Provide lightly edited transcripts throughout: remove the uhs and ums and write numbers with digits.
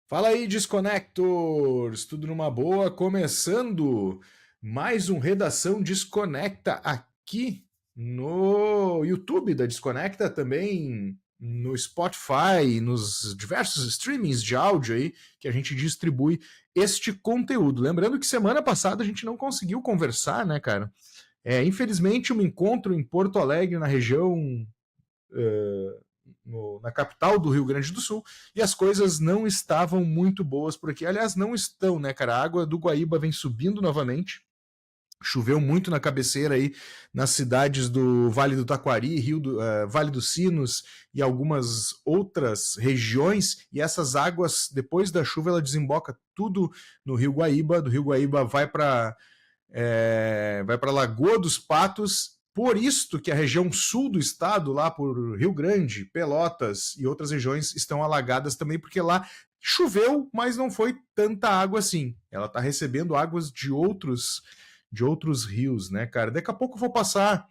Fala aí, Desconectors! Tudo numa boa? Começando mais um Redação Desconecta aqui no YouTube da Desconecta, também no Spotify, nos diversos streamings de áudio aí que a gente distribui este conteúdo. Lembrando que semana passada a gente não conseguiu conversar, né, cara? Infelizmente, um encontro em Porto Alegre, na região na capital do Rio Grande do Sul, e as coisas não estavam muito boas por aqui. Aliás, não estão, né, cara? A água do Guaíba vem subindo novamente. Choveu muito na cabeceira aí, nas cidades do Vale do Taquari, Vale dos Sinos e algumas outras regiões, e essas águas, depois da chuva, ela desemboca tudo no Rio Guaíba. Do Rio Guaíba vai para Lagoa dos Patos. Por isto que a região sul do estado, lá por Rio Grande, Pelotas e outras regiões estão alagadas também, porque lá choveu, mas não foi tanta água assim. Ela está recebendo águas de outros rios, né, cara? Daqui a pouco eu vou passar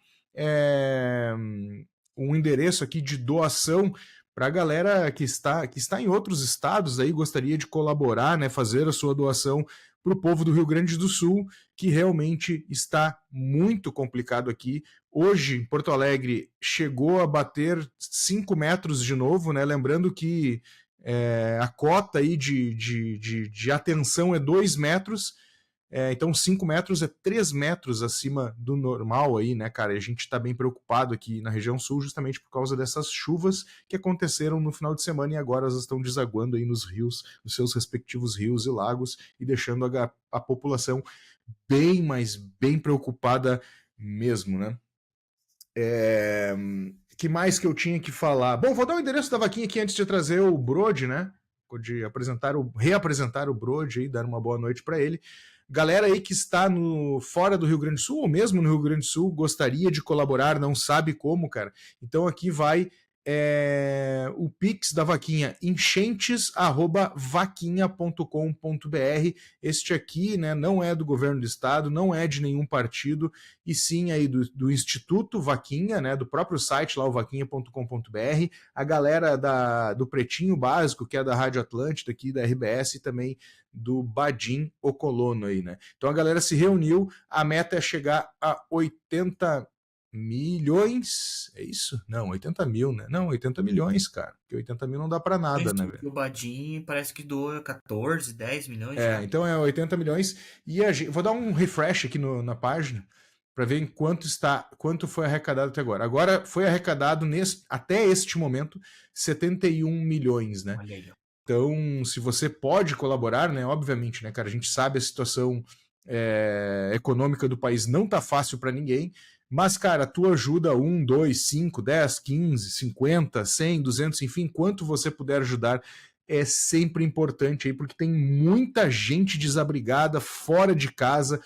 um endereço aqui de doação para a galera que está em outros estados aí, gostaria de colaborar, né, fazer a sua doação para o povo do Rio Grande do Sul, que realmente está muito complicado aqui. Hoje, em Porto Alegre, chegou a bater 5 metros de novo, né? Lembrando que a cota aí de atenção é 2 metros, então 5 metros é 3 metros acima do normal aí, né, cara? E a gente está bem preocupado aqui na região sul justamente por causa dessas chuvas que aconteceram no final de semana e agora elas estão desaguando aí nos rios, nos seus respectivos rios e lagos e deixando a população bem, mas bem preocupada mesmo, né? Que mais que eu tinha que falar? Bom, vou dar o endereço da vaquinha aqui antes de trazer o Brode, né? De reapresentar o Brode aí, dar uma boa noite para ele. Galera aí que está fora do Rio Grande do Sul, ou mesmo no Rio Grande do Sul, gostaria de colaborar, não sabe como, cara. Então aqui vai o Pix da Vaquinha, enchentes@vaquinha.com.br. Este aqui, né, não é do governo do estado, não é de nenhum partido, e sim aí do Instituto Vaquinha, né, do próprio site lá, o vaquinha.com.br, a galera do Pretinho Básico, que é da Rádio Atlântida aqui, da RBS, e também do Badim O Colono aí, né? Então a galera se reuniu, a meta é chegar a 80 milhões, é isso? Não, 80 mil, né? Não, 80 milhões, cara, porque 80 mil não dá pra nada, né, velho? O Badin parece que doa 14, 10 milhões já. Então é 80 milhões, e vou dar um refresh aqui na página, para ver em quanto foi arrecadado até agora. Agora foi arrecadado até este momento 71 milhões, né? Olha aí, ó. Então, se você pode colaborar, né? Obviamente, né, cara? A gente sabe a situação econômica do país não tá fácil para ninguém, mas, cara, a tua ajuda 1, 2, 5, 10, 15, 50, 100, 200, enfim, quanto você puder ajudar é sempre importante aí, porque tem muita gente desabrigada, fora de casa.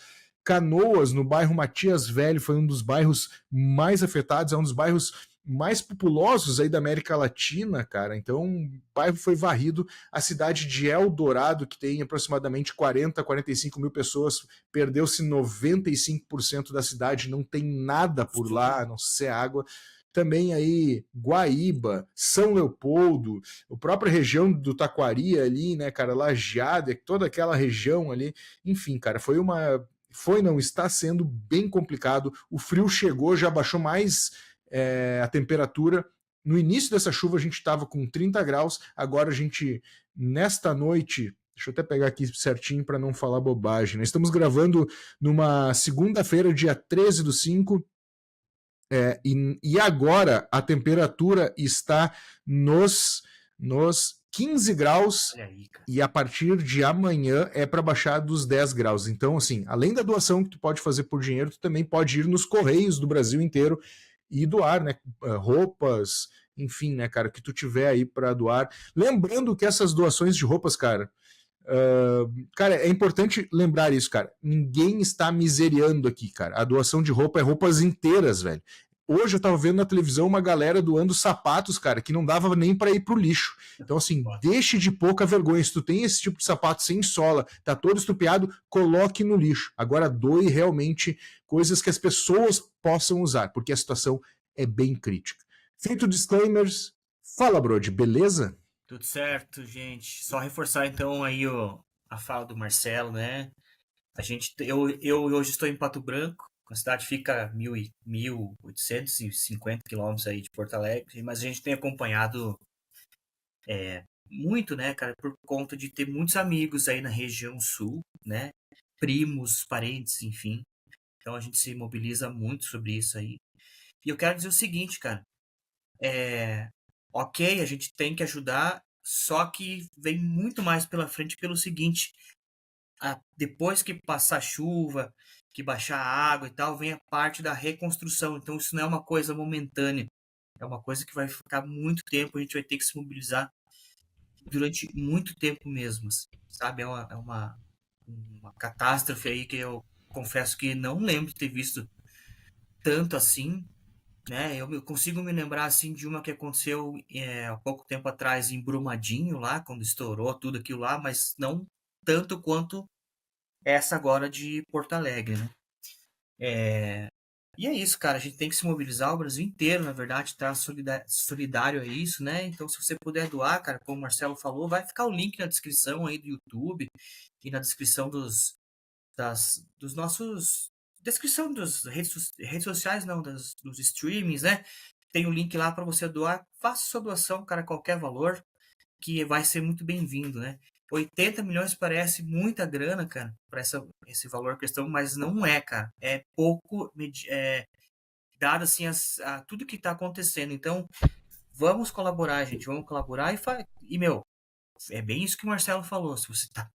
Canoas, no bairro Matias Velho, foi um dos bairros mais afetados, é um dos bairros mais populosos aí da América Latina, cara. Então, o bairro foi varrido. A cidade de Eldorado, que tem aproximadamente 40, 45 mil pessoas, perdeu-se 95% da cidade, não tem nada por lá, a não ser água. Também aí Guaíba, São Leopoldo, a própria região do Taquari ali, né, cara, Lajeado, toda aquela região ali. Enfim, cara, não está sendo bem complicado. O frio chegou, já baixou mais a temperatura. No início dessa chuva a gente estava com 30 graus, agora a gente, nesta noite, deixa eu até pegar aqui certinho para não falar bobagem, né? Estamos gravando numa segunda-feira, dia 13/5, e agora a temperatura está nos 15 graus, Olha aí, cara. e a partir de amanhã é para baixar dos 10 graus. Então, assim, além da doação que tu pode fazer por dinheiro, tu também pode ir nos Correios do Brasil inteiro e doar, né? Roupas, enfim, né, cara, que tu tiver aí para doar. Lembrando que essas doações de roupas, cara, cara, é importante lembrar isso, cara. Ninguém está miseriando aqui, cara. A doação de roupa é roupas inteiras, velho. Hoje eu tava vendo na televisão uma galera doando sapatos, cara, que não dava nem para ir pro lixo. Então, assim, deixe de pouca vergonha. Se tu tem esse tipo de sapato sem sola, tá todo estupiado, coloque no lixo. Agora doe realmente coisas que as pessoas possam usar, porque a situação é bem crítica. Feito disclaimers, fala, Brody, beleza? Tudo certo, gente. Só reforçar então aí a fala do Marcelo, né? Eu hoje estou em Pato Branco, a cidade fica a 1.850 quilômetros aí de Porto Alegre, mas a gente tem acompanhado muito, né, cara, por conta de ter muitos amigos aí na região sul, né? Primos, parentes, enfim. Então a gente se mobiliza muito sobre isso aí. E eu quero dizer o seguinte, cara. Ok, a gente tem que ajudar, só que vem muito mais pela frente pelo seguinte, depois que passar a chuva, que baixar a água e tal, vem a parte da reconstrução. Então isso não é uma coisa momentânea, é uma coisa que vai ficar muito tempo, a gente vai ter que se mobilizar durante muito tempo mesmo, assim, sabe? É uma catástrofe aí que eu confesso que não lembro de ter visto tanto assim, né? Eu consigo me lembrar assim de uma que aconteceu há pouco tempo atrás em Brumadinho lá, quando estourou tudo aquilo lá, mas não tanto quanto essa agora de Porto Alegre, né? E é isso, cara. A gente tem que se mobilizar, o Brasil inteiro, na verdade, tá solidário a isso, né? Então, se você puder doar, cara, como o Marcelo falou, vai ficar o link na descrição aí do YouTube e na descrição dos nossos. Descrição das redes sociais, não, dos streamings, né? Tem o link lá para você doar. Faça sua doação, cara, qualquer valor, que vai ser muito bem-vindo, né? 80 milhões parece muita grana, cara, para esse valor questão, mas não é, cara. É pouco, dado assim tudo que está acontecendo. Então, vamos colaborar, gente. Vamos colaborar meu, é bem isso que o Marcelo falou. Se você tá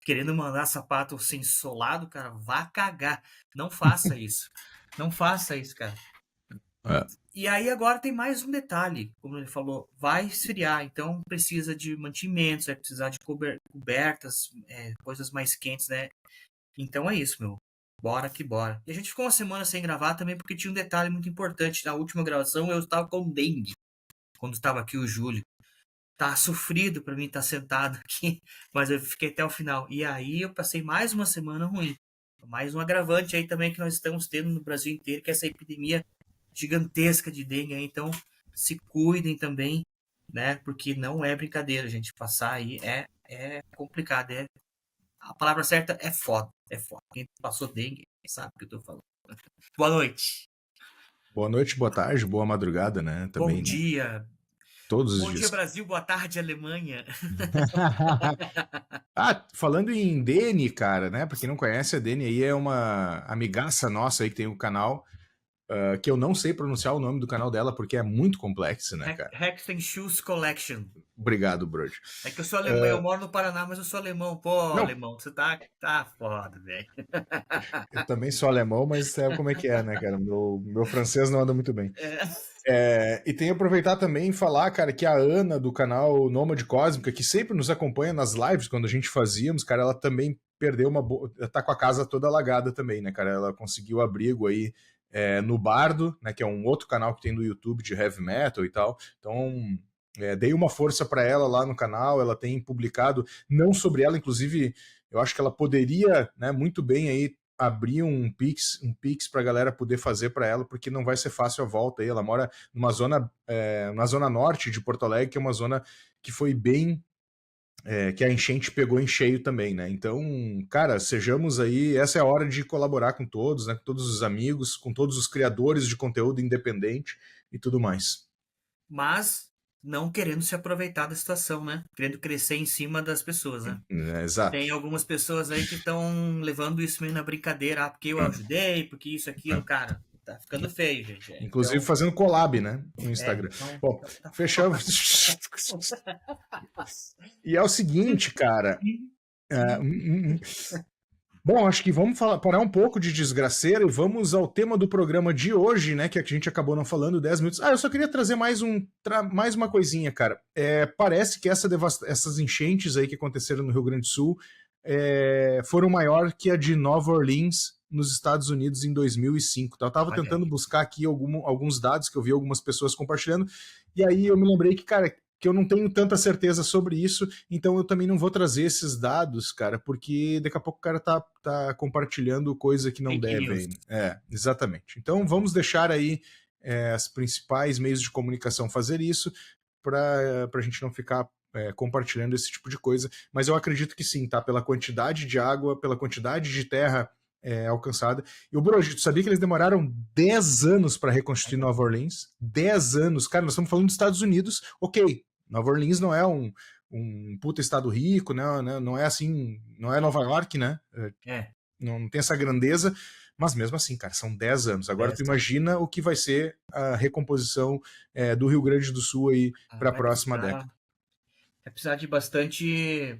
querendo mandar sapato sem solado, cara, vá cagar. Não faça isso. Não faça isso, cara. É. E aí agora tem mais um detalhe, como ele falou, vai esfriar, então precisa de mantimentos, vai precisar de cobertas, coisas mais quentes, né? Então é isso, meu. Bora que bora. E a gente ficou uma semana sem gravar também porque tinha um detalhe muito importante. Na última gravação eu estava com dengue, quando estava aqui o Júlio. Tá sofrido para mim estar sentado aqui, mas eu fiquei até o final. E aí eu passei mais uma semana ruim. Mais um agravante aí também que nós estamos tendo no Brasil inteiro, que é essa epidemia gigantesca de dengue aí, então se cuidem também, né? Porque não é brincadeira, gente. Passar aí é complicado. A palavra certa é foda. É foda. Quem passou dengue sabe o que eu tô falando. Boa noite. Boa noite, boa tarde, boa madrugada, né? Bom Também, né? dia. Todos os Bom dia, dias. Brasil. Boa tarde, Alemanha. Ah, falando em Dani, cara, né? Pra quem não conhece, a Dani aí é uma amigaça nossa aí que tem um canal, que eu não sei pronunciar o nome do canal dela porque é muito complexo, né, cara? Hexen Shoes Collection. Obrigado, Brody. É que eu sou alemão, eu moro no Paraná, mas eu sou alemão. Pô, Não, alemão, você tá foda, velho. eu também sou alemão, mas sabe como é que é, né, cara? Meu francês não anda muito bem. É. E tem que aproveitar também e falar, cara, que a Ana do canal Nômade Cósmica, que sempre nos acompanha nas lives quando a gente fazíamos, cara, ela também perdeu uma boa. Tá com a casa toda alagada também, né, cara? Ela conseguiu abrigo aí no Bardo, né, que é um outro canal que tem no YouTube de heavy metal e tal. Então, dei uma força para ela lá no canal, ela tem publicado, não sobre ela, inclusive, eu acho que ela poderia, né, muito bem aí abrir um Pix pra galera poder fazer para ela, porque não vai ser fácil a volta aí. Ela mora na zona norte de Porto Alegre, que é uma zona que foi bem. Que a enchente pegou em cheio também, né? Então, cara, sejamos aí. Essa é a hora de colaborar com todos, né? Com todos os amigos, com todos os criadores de conteúdo independente e tudo mais. Mas não querendo se aproveitar da situação, né? Querendo crescer em cima das pessoas, né? Exato. Tem algumas pessoas aí que estão levando isso meio na brincadeira, porque eu ajudei, porque isso, aquilo, cara. Tá ficando feio, gente. Inclusive Então, fazendo collab, né? No Instagram. então Bom, tá fechamos. E é o seguinte, cara. Bom, acho que vamos parar um pouco de desgraceira e vamos ao tema do programa de hoje, né? Que a gente acabou não falando 10 minutos. Eu só queria trazer mais uma coisinha, cara. Parece que essas enchentes aí que aconteceram no Rio Grande do Sul foram maior que a de Nova Orleans nos Estados Unidos em 2005. Tá? Eu tava Olha tentando aí. buscar aqui alguns dados que eu vi algumas pessoas compartilhando, e aí eu me lembrei que, cara, que eu não tenho tanta certeza sobre isso, então eu também não vou trazer esses dados, cara, porque daqui a pouco o cara tá compartilhando coisa que não Fake news. deve. Exatamente. Então vamos deixar aí os principais meios de comunicação fazer isso, para a gente não ficar compartilhando esse tipo de coisa, mas eu acredito que sim, tá? Pela quantidade de água, pela quantidade de terra alcançada. E o Bro, tu sabia que eles demoraram 10 anos para reconstruir Nova Orleans? 10 anos. Cara, nós estamos falando dos Estados Unidos, ok. Nova Orleans não é um puta estado rico, né? Não é assim, não é Nova York, né? Não tem essa grandeza, mas mesmo assim, cara, são 10 anos. Agora tu imagina o que vai ser a recomposição do Rio Grande do Sul aí para a próxima década. Vai precisar de bastante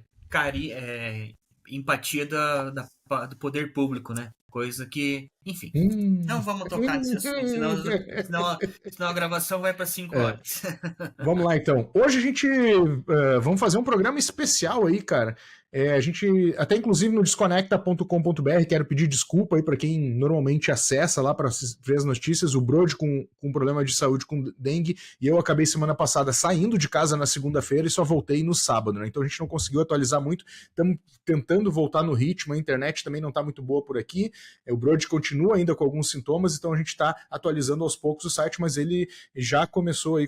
empatia do poder público, né? Coisa que, enfim, não vamos tocar nesse assunto, senão a gravação vai para 5 horas. Vamos lá, então. Hoje a gente vamos fazer um programa especial aí, cara. A gente, até inclusive no desconecta.com.br, quero pedir desculpa aí para quem normalmente acessa lá para ver as notícias. O Brody com problema de saúde com dengue, e eu acabei semana passada saindo de casa na segunda-feira e só voltei no sábado, né? Então a gente não conseguiu atualizar muito. Estamos tentando voltar no ritmo, a internet também não está muito boa por aqui. O Brody continua ainda com alguns sintomas, então a gente está atualizando aos poucos o site, mas ele já começou aí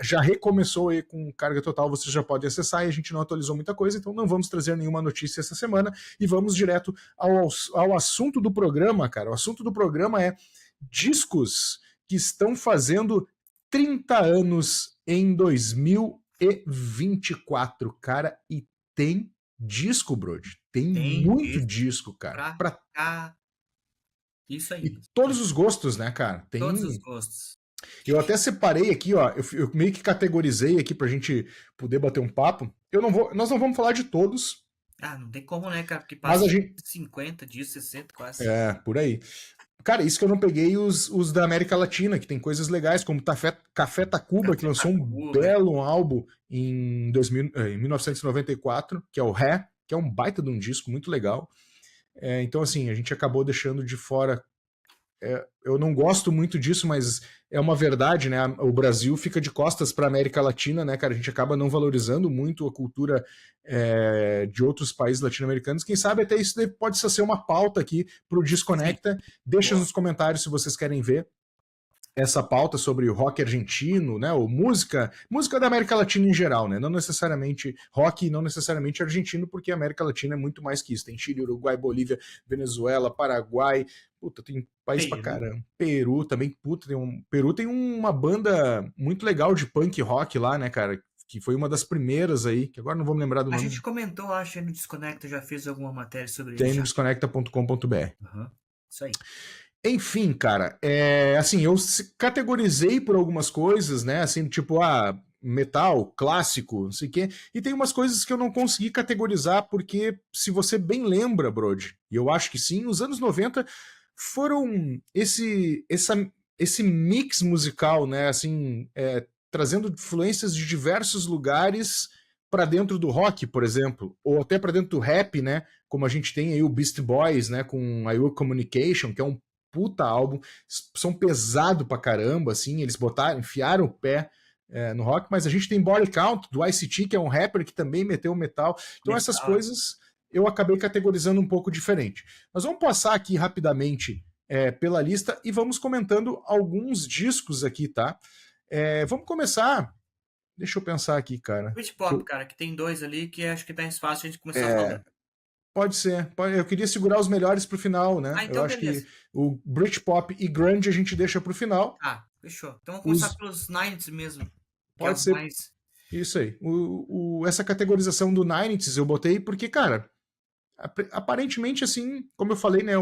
já recomeçou aí com carga total, você já pode acessar, e a gente não atualizou muita coisa, então não vamos trazer nenhuma notícia essa semana, e vamos direto ao assunto do programa, cara. O assunto do programa é discos que estão fazendo 30 anos em 2024, cara, e tem disco, Brody. Tem muito disco, cara. Pra cá. Isso aí. E todos os gostos, né, cara? Todos os gostos. Eu até separei aqui, ó. Eu meio que categorizei aqui pra gente poder bater um papo. Nós não vamos falar de todos. Não tem como, né, cara? Porque passa 50 dias, 60 quase. Por aí. Cara, isso que eu não peguei os da América Latina, que tem coisas legais, como Café Tacuba, que lançou um belo álbum em 1994, que é o Ré, que é um baita de um disco muito legal. Então, assim, a gente acabou deixando de fora. Eu não gosto muito disso, mas é uma verdade, né? O Brasil fica de costas para a América Latina, né, cara? A gente acaba não valorizando muito a cultura de outros países latino-americanos. Quem sabe até isso pode ser uma pauta aqui para o Desconecta. Deixa nos comentários se vocês querem ver essa pauta sobre o rock argentino, né? Ou música da América Latina em geral, né? Não necessariamente rock, não necessariamente argentino, porque a América Latina é muito mais que isso. Tem Chile, Uruguai, Bolívia, Venezuela, Paraguai. Puta, tem país pra caramba. Peru também, puta, Peru tem uma banda muito legal de punk rock lá, né, cara? Que foi uma das primeiras aí, que agora não vou me lembrar do nome. A gente comentou, acho, no Desconecta, já fez alguma matéria sobre isso. Tem no desconecta.com.br. Isso aí. Enfim, cara, assim, eu categorizei por algumas coisas, né, assim, tipo, metal, clássico, não sei o quê, e tem umas coisas que eu não consegui categorizar, porque, se você bem lembra, Brody, e eu acho que sim, os anos 90 foram esse mix musical, né, assim, trazendo influências de diversos lugares para dentro do rock, por exemplo, ou até para dentro do rap, né, como a gente tem aí o Beastie Boys, né, com a Your Communication, que é um puta álbum, são pesado pra caramba, assim, eles enfiaram o pé no rock, mas a gente tem Body Count, do ICT, que é um rapper que também meteu metal, então essas coisas eu acabei categorizando um pouco diferente. Nós vamos passar aqui rapidamente pela lista e vamos comentando alguns discos aqui, tá? Vamos começar, deixa eu pensar aqui, cara. Britpop, cara, que tem 2 ali, que acho que tá mais fácil a gente começar falando. Pode ser. Eu queria segurar os melhores pro final, né? Então eu acho beleza. que o Britpop e Grunge a gente deixa pro final. Fechou. Então vamos começar pelos 90s mesmo. Pode ser. Mais... Isso aí. Essa categorização do 90s eu botei porque, cara, aparentemente, assim, como eu falei, né,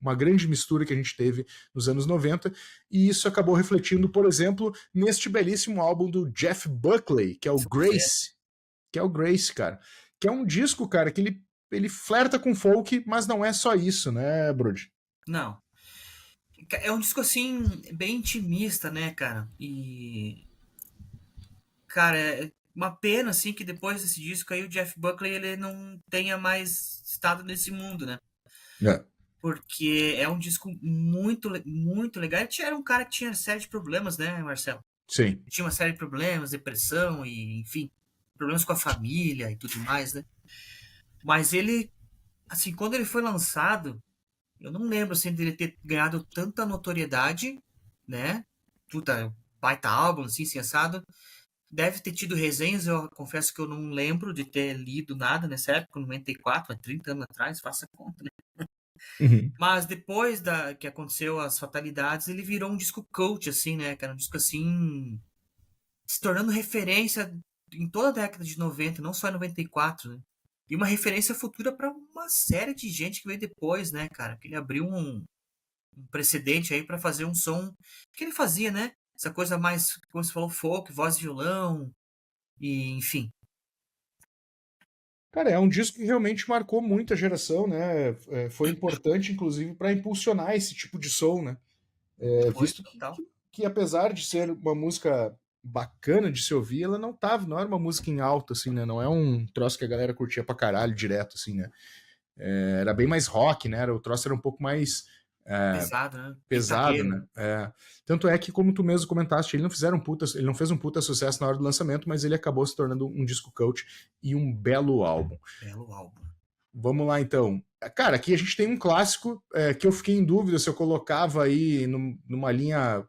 uma grande mistura que a gente teve nos anos 90, e isso acabou refletindo, por exemplo, neste belíssimo álbum do Jeff Buckley, que é o Grace. Que é o Grace, cara. Que é um disco, cara, que ele flerta com folk, mas não é só isso, né, Brody? Não. É um disco, assim, bem intimista, né, cara? E... Cara, é uma pena, assim, que depois desse disco aí o Jeff Buckley, ele não tenha mais estado nesse mundo, né? Porque é um disco muito, muito legal. Ele era um cara que tinha série de problemas, né, Marcelo? Sim. Ele tinha uma série de problemas, depressão e, enfim, problemas com a família e tudo mais, né? Mas ele, assim, quando ele foi lançado, eu não lembro, assim, dele ter ganhado tanta notoriedade, né? Puta, baita álbum, assim, assado. deve ter tido resenhas, eu confesso que eu não lembro de ter lido nada nessa época, 94, há 30 anos atrás, faça conta, né? Uhum. Mas depois que aconteceu as fatalidades, ele virou um disco cult, assim, né, cara? Um disco, assim, se tornando referência em toda a década de 90, não só em 94, né? E uma referência futura para uma série de gente que veio depois, né, cara? Que ele abriu um precedente aí para fazer um som que ele fazia, né? Essa coisa mais, como você falou, folk, voz e violão, e enfim. Cara, é um disco que realmente marcou muito a geração, né? Foi importante, inclusive, para impulsionar esse tipo de som, né? Foi Visto que, total. que, apesar de ser uma música bacana de se ouvir, ela não era uma música em alta, assim, né? Não é um troço que a galera curtia pra caralho direto, assim, né? Era bem mais rock, né? O troço era um pouco mais Pesado, né? pesado, Guitarreiro. né? Tanto é que, como tu mesmo comentaste, ele não fez um puta sucesso na hora do lançamento, mas ele acabou se tornando um disco cult e um belo álbum. Belo álbum. Vamos lá, então. Cara, aqui a gente tem um clássico que eu fiquei em dúvida se eu colocava aí numa linha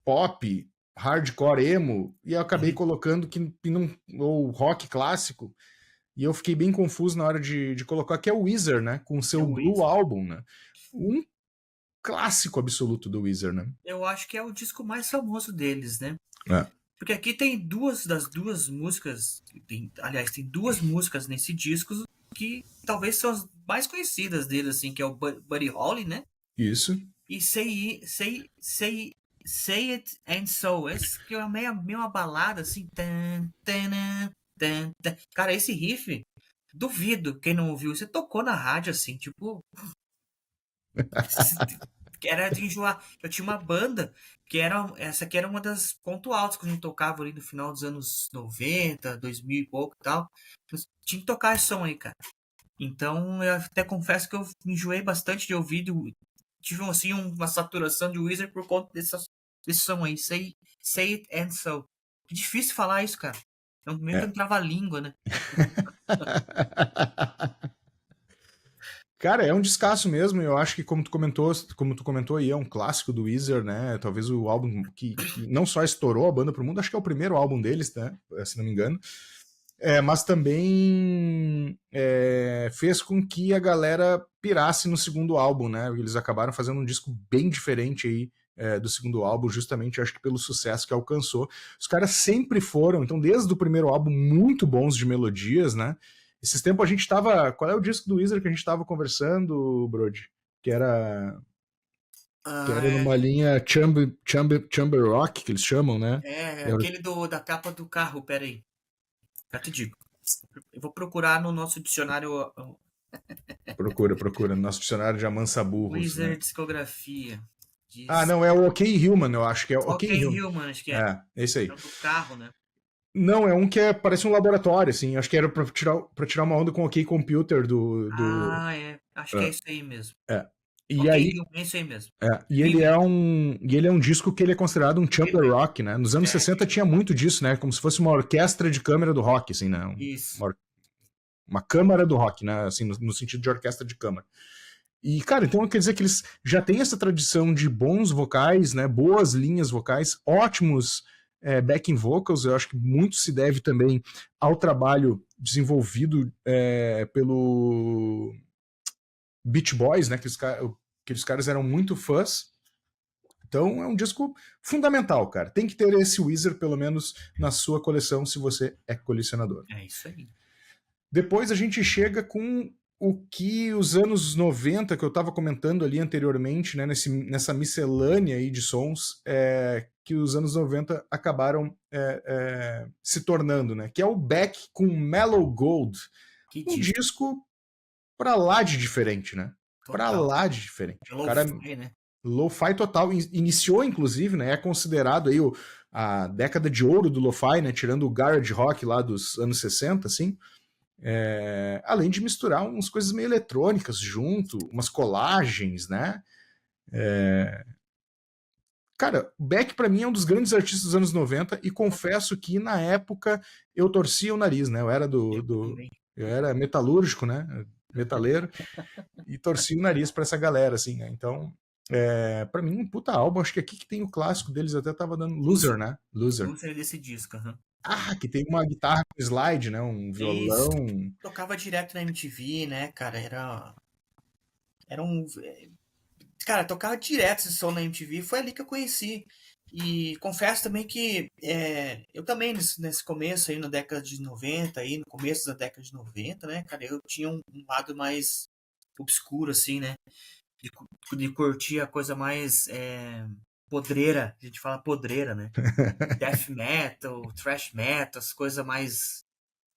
pop, hardcore emo, e eu acabei colocando ou rock clássico, e eu fiquei bem confuso na hora de colocar, que é o Weezer, né? Com o É seu o Blue Weezer. Album, né? Um clássico absoluto do Weezer, né? Eu acho que é o disco mais famoso deles, né? É. Porque aqui tem duas músicas, aliás, tem duas músicas nesse disco que talvez são as mais conhecidas dele, assim, que é o Buddy Holly, né? Isso. E Say It and So. Esse que é meio uma balada, assim. Tan, tan, tan, tan. Cara, esse riff, duvido quem não ouviu. Você tocou na rádio, assim, tipo. Era de enjoar. Eu tinha uma banda que era. Essa aqui era uma das pontos altos que a gente tocava ali no final dos anos 90, 2000 e pouco e tal. Tinha que tocar esse som aí, cara. Então, eu até confesso que eu enjoei bastante de ouvir. Tive assim, uma saturação de Wizard por conta desse som aí. Say It and So. Que difícil falar isso, cara. É meio que É. um trava-língua, né? Cara, é um descasso mesmo. Eu acho que, como tu comentou aí, é um clássico do Weezer, né? Talvez o álbum que não só estourou a banda pro mundo, acho que é o primeiro álbum deles, né? Se não me engano. Mas também fez com que a galera pirasse no segundo álbum, né? Eles acabaram fazendo um disco bem diferente aí do segundo álbum, justamente acho que pelo sucesso que alcançou. Os caras sempre foram, então, desde o primeiro álbum, muito bons de melodias, né? Esses tempos a gente tava. Qual é o disco do Wizard que a gente tava conversando, Brody? Que era. Que Ah, era numa linha chamber rock, que eles chamam, né? aquele da capa do carro, pera aí. Já te digo. Eu vou procurar no nosso dicionário Procura. No nosso dicionário de Amansa Burros, né? Wizard Discografia. Ah, Diz. não, é o OK Human, eu acho que é o Ok, OK Human. Hillman, acho que é. Esse aí. É o do carro, né? Não, é um que parece um laboratório, assim. Acho que era pra tirar uma onda com o OK Computer do. Ah, é. Acho que é É. isso aí mesmo. é. E Ok, aí. Hillman, é isso aí mesmo. E ele Lembrei. é um disco que ele é considerado um chamber Lembrei. rock, né? Nos anos 60 tinha muito disso, né? Como se fosse uma orquestra de câmara do rock, assim, né? Isso. Uma câmara do rock, né? Assim, no sentido de orquestra de câmara. E, cara, então quer dizer que eles já têm essa tradição de bons vocais, né? Boas linhas vocais, ótimos backing vocals. Eu acho que muito se deve também ao trabalho desenvolvido pelo Beach Boys, né? Que aqueles caras eram muito fãs. Então é um disco fundamental, cara. Tem que ter esse Weezer, pelo menos, na sua coleção, se você é colecionador. É isso aí. Depois a gente chega com o que os anos 90, que eu estava comentando ali anteriormente, né, nessa miscelânea aí de sons, que os anos 90 acabaram se tornando, né? Que é o Beck com Mellow Gold. Que Um disco. disco pra lá de diferente, né? Pra Total. lá de diferente. É O cara lo-fi, né? lo-fi total. Iniciou, inclusive, né? É considerado aí a década de ouro do lo-fi, né? Tirando o garage rock lá dos anos 60, assim. Além de misturar umas coisas meio eletrônicas junto, umas colagens, né? Cara, Beck pra mim é um dos grandes artistas dos anos 90 e confesso que na época eu torcia o nariz, né? Eu era Eu também. eu era metalúrgico, né? Metaleiro e torcia o nariz pra essa galera, assim, né? Então Pra mim, um puta álbum. Acho que aqui que tem o clássico deles, até tava dando Loser, né? Loser. Lúcia desse disco, aham. Ah, que tem uma guitarra com slide, né? Um Isso. violão. Tocava direto na MTV, né, cara? Era um. Cara, tocava direto esse som na MTV. Foi ali que eu conheci. E confesso também que eu também, nesse começo aí, na década de 90 aí, no começo da década de 90, né, cara, eu tinha um lado mais obscuro, assim, né? De curtir a coisa mais podreira. A gente fala podreira, né? Death metal, thrash metal, as coisas mais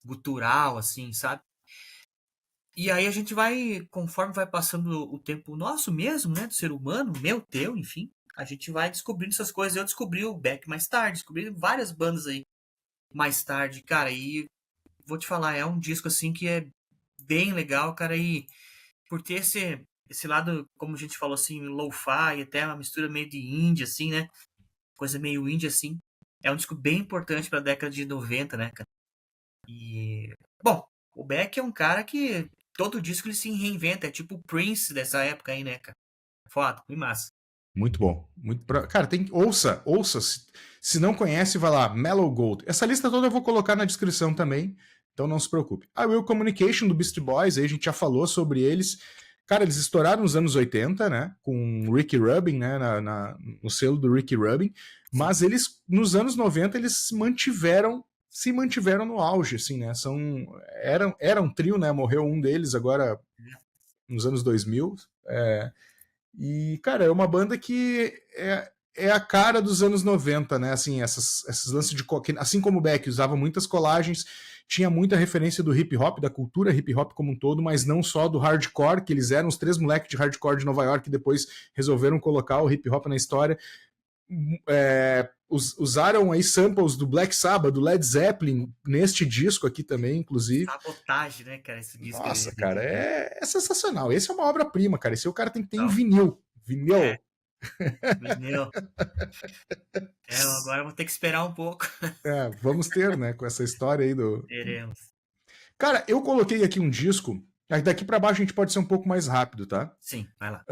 gutural, assim, sabe? E aí a gente vai, conforme vai passando o tempo nosso mesmo, né, do ser humano, meu, teu, enfim, a gente vai descobrindo essas coisas. Eu descobri o Beck mais tarde, descobri várias bandas aí mais tarde, cara, e vou te falar, é um disco assim que é bem legal, cara, e por ter esse lado, como a gente falou assim, lo-fi, até uma mistura meio de indie, assim, né, coisa meio indie, assim, é um disco bem importante pra década de 90, né, cara. E, bom, o Beck é um cara que todo disco ele se reinventa, é tipo o Prince dessa época aí, né, cara? Foda, muito massa. Muito bom. Cara, ouça. Se não conhece, vai lá, Mellow Gold. Essa lista toda eu vou colocar na descrição também, então não se preocupe. A Will Communication do Beastie Boys, aí a gente já falou sobre eles. Cara, eles estouraram nos anos 80, né? Com Ricky Rubin, né? No selo do Ricky Rubin. Mas eles, nos anos 90, eles se mantiveram no auge, assim, né? Era um trio, né? Morreu um deles agora nos anos 2000. E, cara, é uma banda que é a cara dos anos 90, né? Assim, esses lances de. Assim como o Beck usava muitas colagens, tinha muita referência do hip hop, da cultura hip hop como um todo, mas não só do hardcore, que eles eram os três moleques de hardcore de Nova York que depois resolveram colocar o hip hop na história. Usaram aí samples do Black Sabbath, do Led Zeppelin, neste disco aqui também, inclusive. Sabotagem, né, cara? Esse disco aí. Nossa, cara, é sensacional. Esse é uma obra-prima, cara. Esse o cara tem que ter em Então, vinil. é, Vinil. meu. Agora eu vou ter que esperar um pouco. Vamos ter, né, com essa história aí do. Teremos. Cara, eu coloquei aqui um disco. Daqui pra baixo a gente pode ser um pouco mais rápido, tá? Sim, vai lá.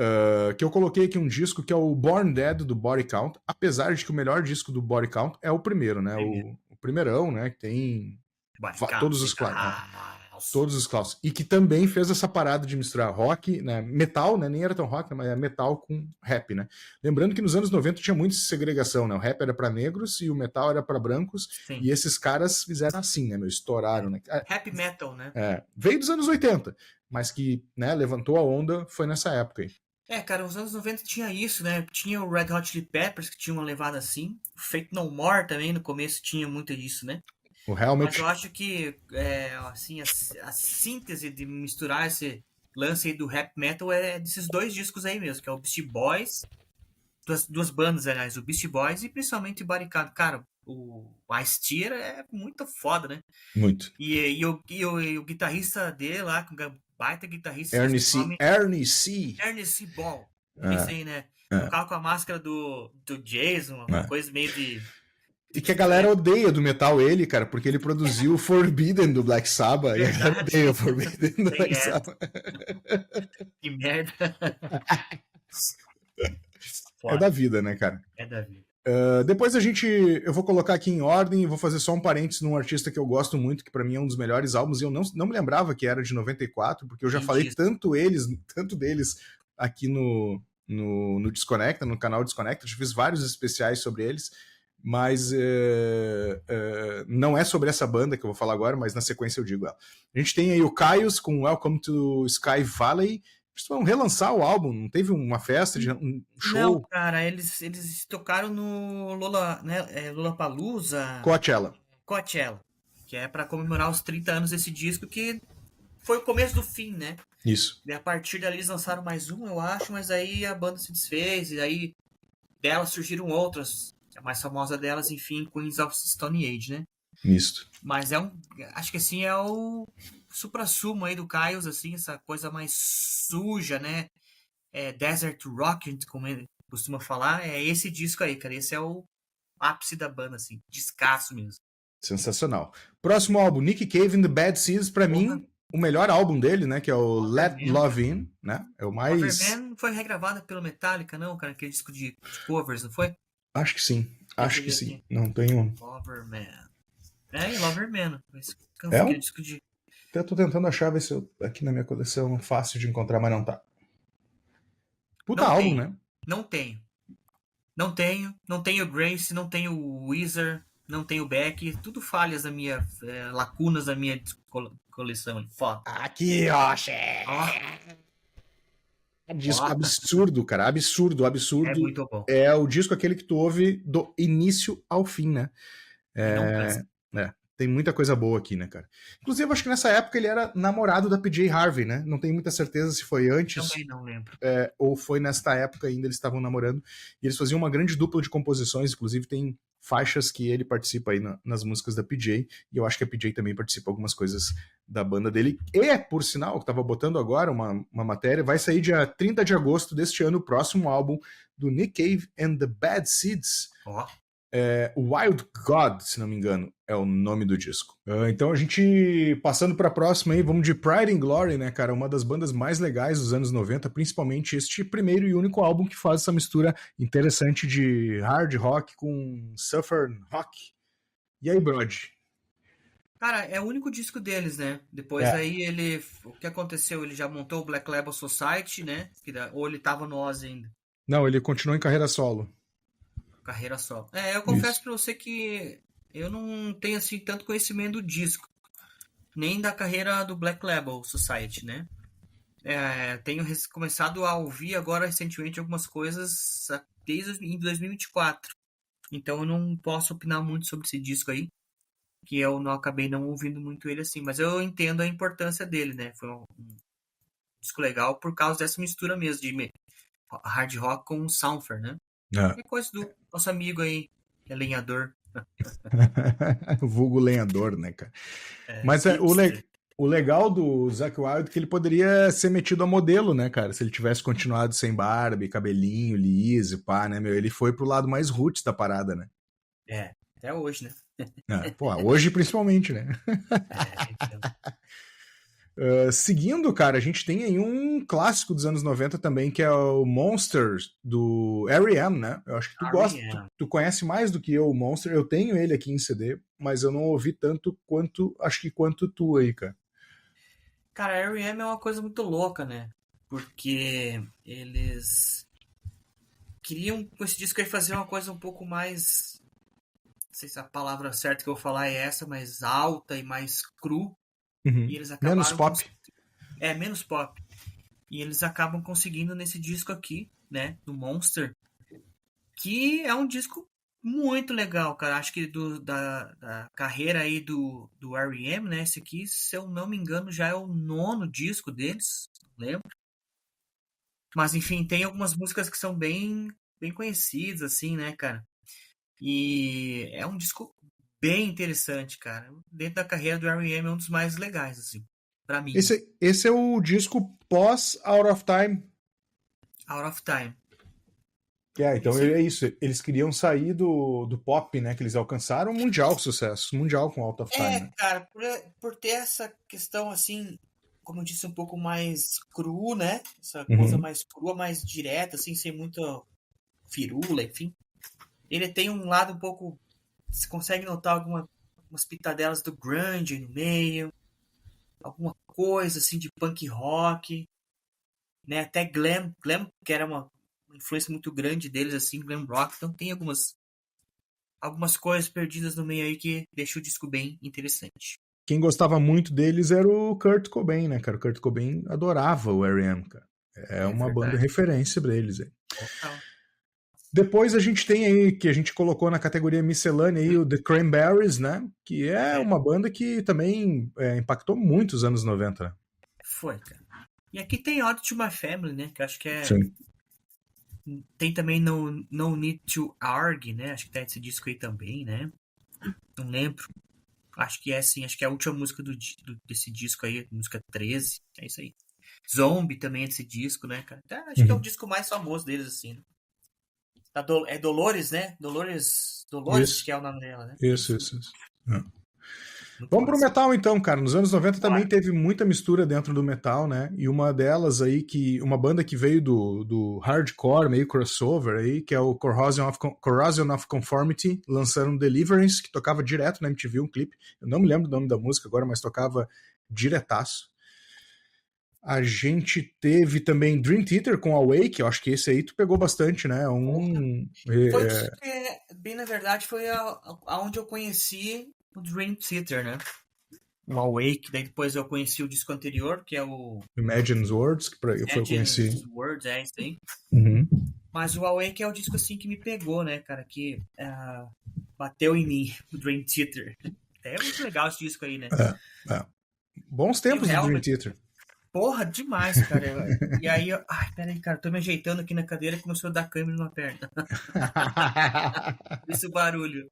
Que eu coloquei aqui um disco que é o Born Dead do Body Count, apesar de que o melhor disco do Body Count é o primeiro, né? Primeiro. O primeirão, né? Que tem Vai, todos os todos os clássicos. E que também fez essa parada de misturar rock, né, metal, né, nem era tão rock, mas é metal com rap, né? Lembrando que nos anos 90 tinha muita segregação, né? O rap era para negros e o metal era para brancos, Sim. e esses caras fizeram assim, né, estouraram, né? Rap metal, né? Veio dos anos 80, mas que, né, levantou a onda foi nessa época aí. Cara, nos anos 90 tinha isso, né? Tinha o Red Hot Chili Peppers, que tinha uma levada assim. O Faith No More também, no começo, tinha muito disso, né? O Helmet. Mas eu acho que assim, a síntese de misturar esse lance aí do rap metal é desses dois discos aí mesmo, que é o Beastie Boys, duas bandas, aliás, o Beastie Boys e principalmente o Body Count. Cara, o Ice-T é muito foda, né? Muito. E o guitarrista dele lá, com baita guitarrista, Ernie C. Ball. Esse aí, né? Tocava com a máscara do Jason, uma coisa meio de. E que a galera odeia do metal ele, cara, porque ele produziu o Forbidden do Black Sabbath. Verdade. E a galera odeia o Forbidden do Black Sabbath. Que merda. É da vida, né, cara? É da vida. Depois eu vou colocar aqui em ordem e vou fazer só um parênteses num artista que eu gosto muito, que pra mim é um dos melhores álbuns, e eu não me lembrava que era de 94, porque eu já falei tanto deles aqui no Desconecta, no canal Desconecta, eu fiz vários especiais sobre eles, mas não é sobre essa banda que eu vou falar agora, mas na sequência eu digo ela. A gente tem aí o Caius com Welcome to Sky Valley. Eles vão relançar o álbum, não teve uma festa, um show? Não, cara, eles tocaram no Lollapalooza. Coachella, que é pra comemorar os 30 anos desse disco, que foi o começo do fim, né? Isso. E a partir dali eles lançaram mais um, eu acho, mas aí a banda se desfez, e aí delas surgiram outras. A mais famosa delas, enfim, Queens of Stone Age, né? Isso. Mas acho que assim, é o supra-sumo aí do Kyles, assim, essa coisa mais suja, né? Desert Rock, como ele costuma falar, é esse disco aí, cara. Esse é o ápice da banda, assim, descasso mesmo. Sensacional. Próximo álbum, Nick Cave and the Bad Seeds, pra mim, o melhor álbum dele, né? Que é o Let Loverman. Love In, né? É o mais... Loverman foi regravada pelo Metallica, não, cara? Aquele disco de covers, não foi? Acho que sim. Deixa Acho eu que ver sim. aqui. Não tenho... Loverman. É, Loverman. É Aquele um... disco de... Eu tô tentando achar, ver se eu... aqui na minha coleção fácil de encontrar, mas não tá. Puta Não álbum, tenho. né? Não tenho. Não tenho. Não tenho Grace, não tenho Weezer, não tenho Beck. Tudo falhas da minha... lacunas da minha coleção. Foda. Aqui, ó, Ó, disco ó. absurdo, cara. Absurdo, É absurdo. muito bom. É o disco aquele que tu ouve do início ao fim, né? E não cansa. Tem muita coisa boa aqui, né, cara? Inclusive, eu acho que nessa época ele era namorado da PJ Harvey, né? Não tenho muita certeza se foi antes Também não lembro. ou foi nesta época ainda eles estavam namorando. E eles faziam uma grande dupla de composições, inclusive tem faixas que ele participa aí nas músicas da PJ, e eu acho que a PJ também participa algumas coisas da banda dele. E, por sinal, que tava botando agora uma matéria, vai sair dia 30 de agosto deste ano o próximo álbum do Nick Cave and the Bad Seeds. Ó. Wild God, se não me engano, é o nome do disco. Então a gente, passando pra próxima aí, vamos de Pride and Glory, né, cara? Uma das bandas mais legais dos anos 90, principalmente este primeiro e único álbum que faz essa mistura interessante de hard rock com southern rock. E aí, Brod? Cara, é o único disco deles, né? Depois É. aí ele... O que aconteceu? Ele já montou o Black Label Society, né? Ou ele tava no Oz ainda? Não, ele continuou em carreira solo. Carreira só. Eu confesso Isso. pra você que eu não tenho assim tanto conhecimento do disco, nem da carreira do Black Label Society, né? Tenho começado a ouvir agora recentemente algumas coisas desde 2024. Então eu não posso opinar muito sobre esse disco aí, que eu não acabei não ouvindo muito ele assim, mas eu entendo a importância dele, né? Foi um disco legal por causa dessa mistura mesmo de hard rock com soundfare, né? É. É coisa do nosso amigo aí, que é lenhador. Vulgo lenhador, né, cara? Mas Hipster. o legal do Zakk Wylde é que ele poderia ser metido a modelo, né, cara? Se ele tivesse continuado sem barba, cabelinho, liso, pá, né, meu? Ele foi pro lado mais roots da parada, né? Até hoje, né? Pô, hoje principalmente, né? Então. Seguindo, cara, a gente tem aí um clássico dos anos 90 também, que é o Monsters, do R.E.M., né? Eu acho que tu gosta, R.E.M. tu conhece mais do que eu o Monster. Eu tenho ele aqui em CD, mas eu não ouvi tanto quanto tu aí, cara. Cara, R.E.M. é uma coisa muito louca, né? Porque eles queriam, com esse disco aí, fazer uma coisa um pouco mais... Não sei se a palavra certa que eu vou falar é essa, mais alta e mais cru. E eles Menos acabaram... pop. menos pop. E eles acabam conseguindo nesse disco aqui, né? Do Monster. Que é um disco muito legal, cara. Acho que da carreira aí do R.E.M., né? Esse aqui, se eu não me engano, já é o 9º disco deles, não lembro. Mas, enfim, tem algumas músicas que são bem, bem conhecidas, assim, né, cara? E é um disco bem interessante, cara. Dentro da carreira do R.E.M. é um dos mais legais, assim, pra mim. Esse é o disco pós Out of Time. Out of Time. Então é isso. Eles queriam sair do pop, né? Que eles alcançaram mundial sucesso. Mundial com Out of Time, né? Cara, por ter essa questão, assim, como eu disse, um pouco mais cru, né? Essa coisa mais crua, mais direta, assim, sem muita firula, enfim. Ele tem um lado um pouco... Você consegue notar algumas pitadelas do grunge no meio, alguma coisa, assim, de punk rock, né? Até glam, que era uma influência muito grande deles, assim, glam rock. Então tem algumas coisas perdidas no meio aí que deixa o disco bem interessante. Quem gostava muito deles era o Kurt Cobain, né, cara? O Kurt Cobain adorava o R.E.M., cara. É uma verdade. banda referência pra eles aí. Total. Depois a gente tem aí, que a gente colocou na categoria miscelânea aí, o The Cranberries, né? Que é uma banda que também impactou muito os anos 90, né? Foi, cara. E aqui tem Odd to My Family, né? Que acho que é... Sim. Tem também No Need to Argue, né? Acho que tá esse disco aí também, né? Não lembro. Acho que é sim. Acho que é a última música desse disco aí, música 13. É isso aí. Zombie também é desse disco, né, cara? Acho que é o disco mais famoso deles, assim, né? É Dolores, né? Dolores, Isso. que é o nome dela, né? Isso. Muito Vamos pro massa. metal então, cara. Nos anos 90 também Bora. teve muita mistura dentro do metal, né? E uma delas aí, uma banda que veio do hardcore, meio crossover aí, que é o Corrosion of Conformity, lançaram Deliverance, que tocava direto na MTV, um clipe. Eu não me lembro do nome da música agora, mas tocava diretaço. A gente teve também Dream Theater com Awake, eu acho que esse aí tu pegou bastante, né? Foi bem na verdade, foi aonde eu conheci o Dream Theater, né? O Awake, daí depois eu conheci o disco anterior, que é o Imagine's Words, que foi eu conheci. Legends Words, é isso aí. Uhum. Mas o Awake é o disco assim que me pegou, né, cara? Que bateu em mim, o Dream Theater. É muito legal esse disco aí, né? Bons Tem o tempos do Dream Helmet. Theater. Porra, demais, cara. E aí, ai, peraí, cara, tô me ajeitando aqui na cadeira e começou a dar câimbra numa perna. Esse barulho.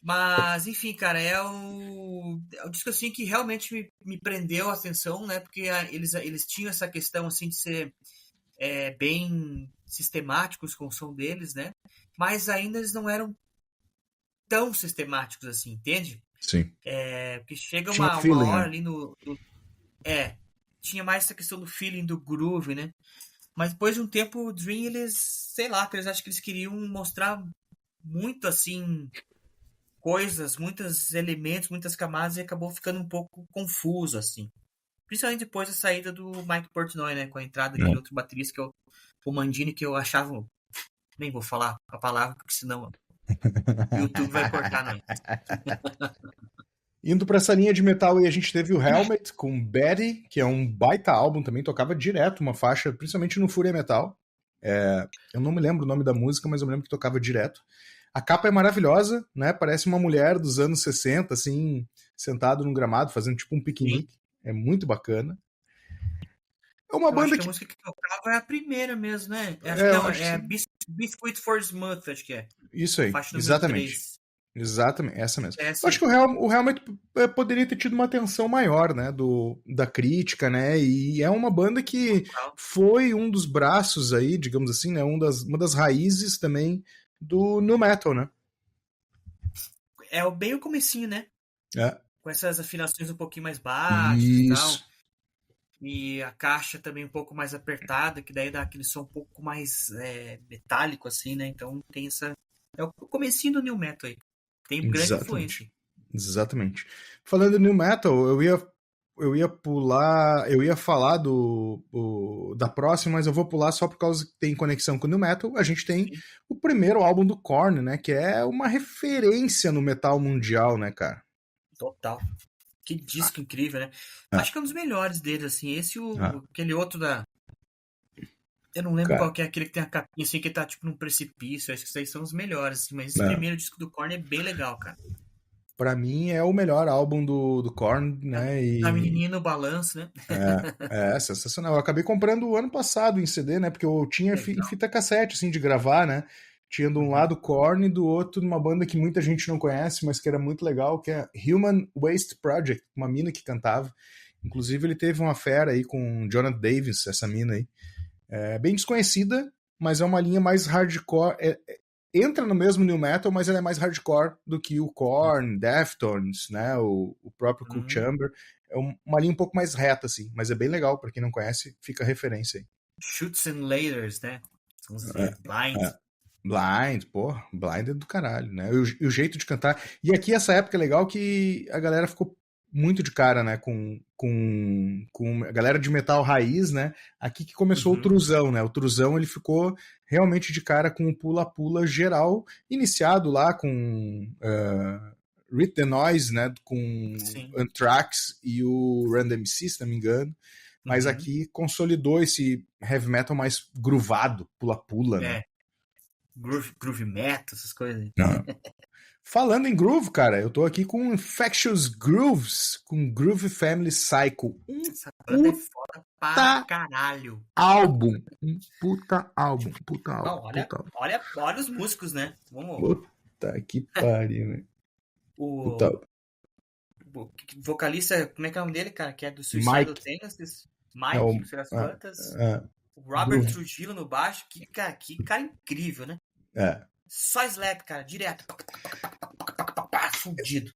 Mas, enfim, cara, é o disco assim que realmente me prendeu a atenção, né? Porque eles tinham essa questão assim de ser bem sistemáticos com o som deles, né? Mas ainda eles não eram tão sistemáticos assim, entende? Sim. Porque chega Tinha uma feeling, hora né? ali tinha mais essa questão do feeling, do groove, né? Mas depois de um tempo, o Dream, eles, sei lá, eles acho que eles queriam mostrar muito assim coisas, muitos elementos, muitas camadas e acabou ficando um pouco confuso assim. Principalmente depois da saída do Mike Portnoy, né, com a entrada daquele outro baterista que é o Mandini, que eu achava, nem vou falar a palavra porque senão o YouTube vai cortar nós. Indo pra essa linha de metal aí, a gente teve o Helmet com Betty, que é um baita álbum também, tocava direto uma faixa, principalmente no Fúria Metal. Eu não me lembro o nome da música, mas eu me lembro que tocava direto. A capa é maravilhosa, né? Parece uma mulher dos anos 60, assim, sentado num gramado, fazendo tipo um piquenique. Sim. É muito bacana. É uma banda acho que a música que tocava é a primeira mesmo, né? Acho é Biscuit for Smooth, acho que é. Isso aí, Faixa número exatamente. 3. Exatamente, essa mesmo. É, eu acho que o Helmet poderia ter tido uma atenção maior, né, da crítica, né, e é uma banda que foi um dos braços aí, digamos assim, né, uma das raízes também do nu metal, né. É bem o comecinho, né? Com essas afinações um pouquinho mais baixas e tal. E a caixa também um pouco mais apertada, que daí dá aquele som um pouco mais metálico, assim, né? Então tem essa... É o comecinho do new metal aí. Tem grande influência. Exatamente. Falando em new metal, eu ia pular, eu ia falar da próxima, mas eu vou pular só por causa que tem conexão com o new metal. A gente tem o primeiro álbum do Korn, né? Que é uma referência no metal mundial, né, cara? Total. Que disco incrível, né? Acho que é um dos melhores deles, assim. Esse e aquele outro da... Eu não lembro qual que é aquele que tem a capinha assim, que tá tipo num precipício. Acho que esses aí são os melhores, assim. Mas esse primeiro disco do Korn é bem legal, cara. Pra mim é o melhor álbum do Korn, né? A menininha no balanço, né? É sensacional. Eu acabei comprando o ano passado em CD, né? Porque eu tinha em fita cassete, assim, de gravar, né? Tinha de um lado Korn e do outro uma banda que muita gente não conhece, mas que era muito legal, que é Human Waste Project, uma mina que cantava. Inclusive ele teve uma fera aí com Jonathan Davis, essa mina aí. É bem desconhecida, mas é uma linha mais hardcore. Entra no mesmo new metal, mas ela é mais hardcore do que o Korn, Deftones, né? O próprio Cool Chamber. É uma linha um pouco mais reta, assim, mas é bem legal, pra quem não conhece, fica a referência aí. Shoots and Layers, né? São os Blind. Blind, pô, Blind é do caralho, né? E o jeito de cantar. E aqui essa época é legal que a galera ficou muito de cara, né? Com a galera de metal raiz, né? Aqui que começou o Truzão, né? O Truzão ele ficou realmente de cara com o pula-pula geral, iniciado lá com Read the Noise, né? Com Anthrax e o Run DMC, se não me engano. Mas aqui consolidou esse heavy metal mais groovado, pula-pula, né? Groove metal, essas coisas. Falando em groove, cara, eu tô aqui com Infectious Grooves, com Groove Family Cycle. Essa banda é foda pra caralho. Álbum. Um puta álbum. Não, olha os músicos, né? Vamos. Puta que pariu, né? O vocalista, como é que é o nome dele, cara? Que é do Suicidal Tendencies. Mike, não sei as quantas. O Robert Trujillo no baixo. Que cara incrível, né? Só slap, cara, direto. Fudido.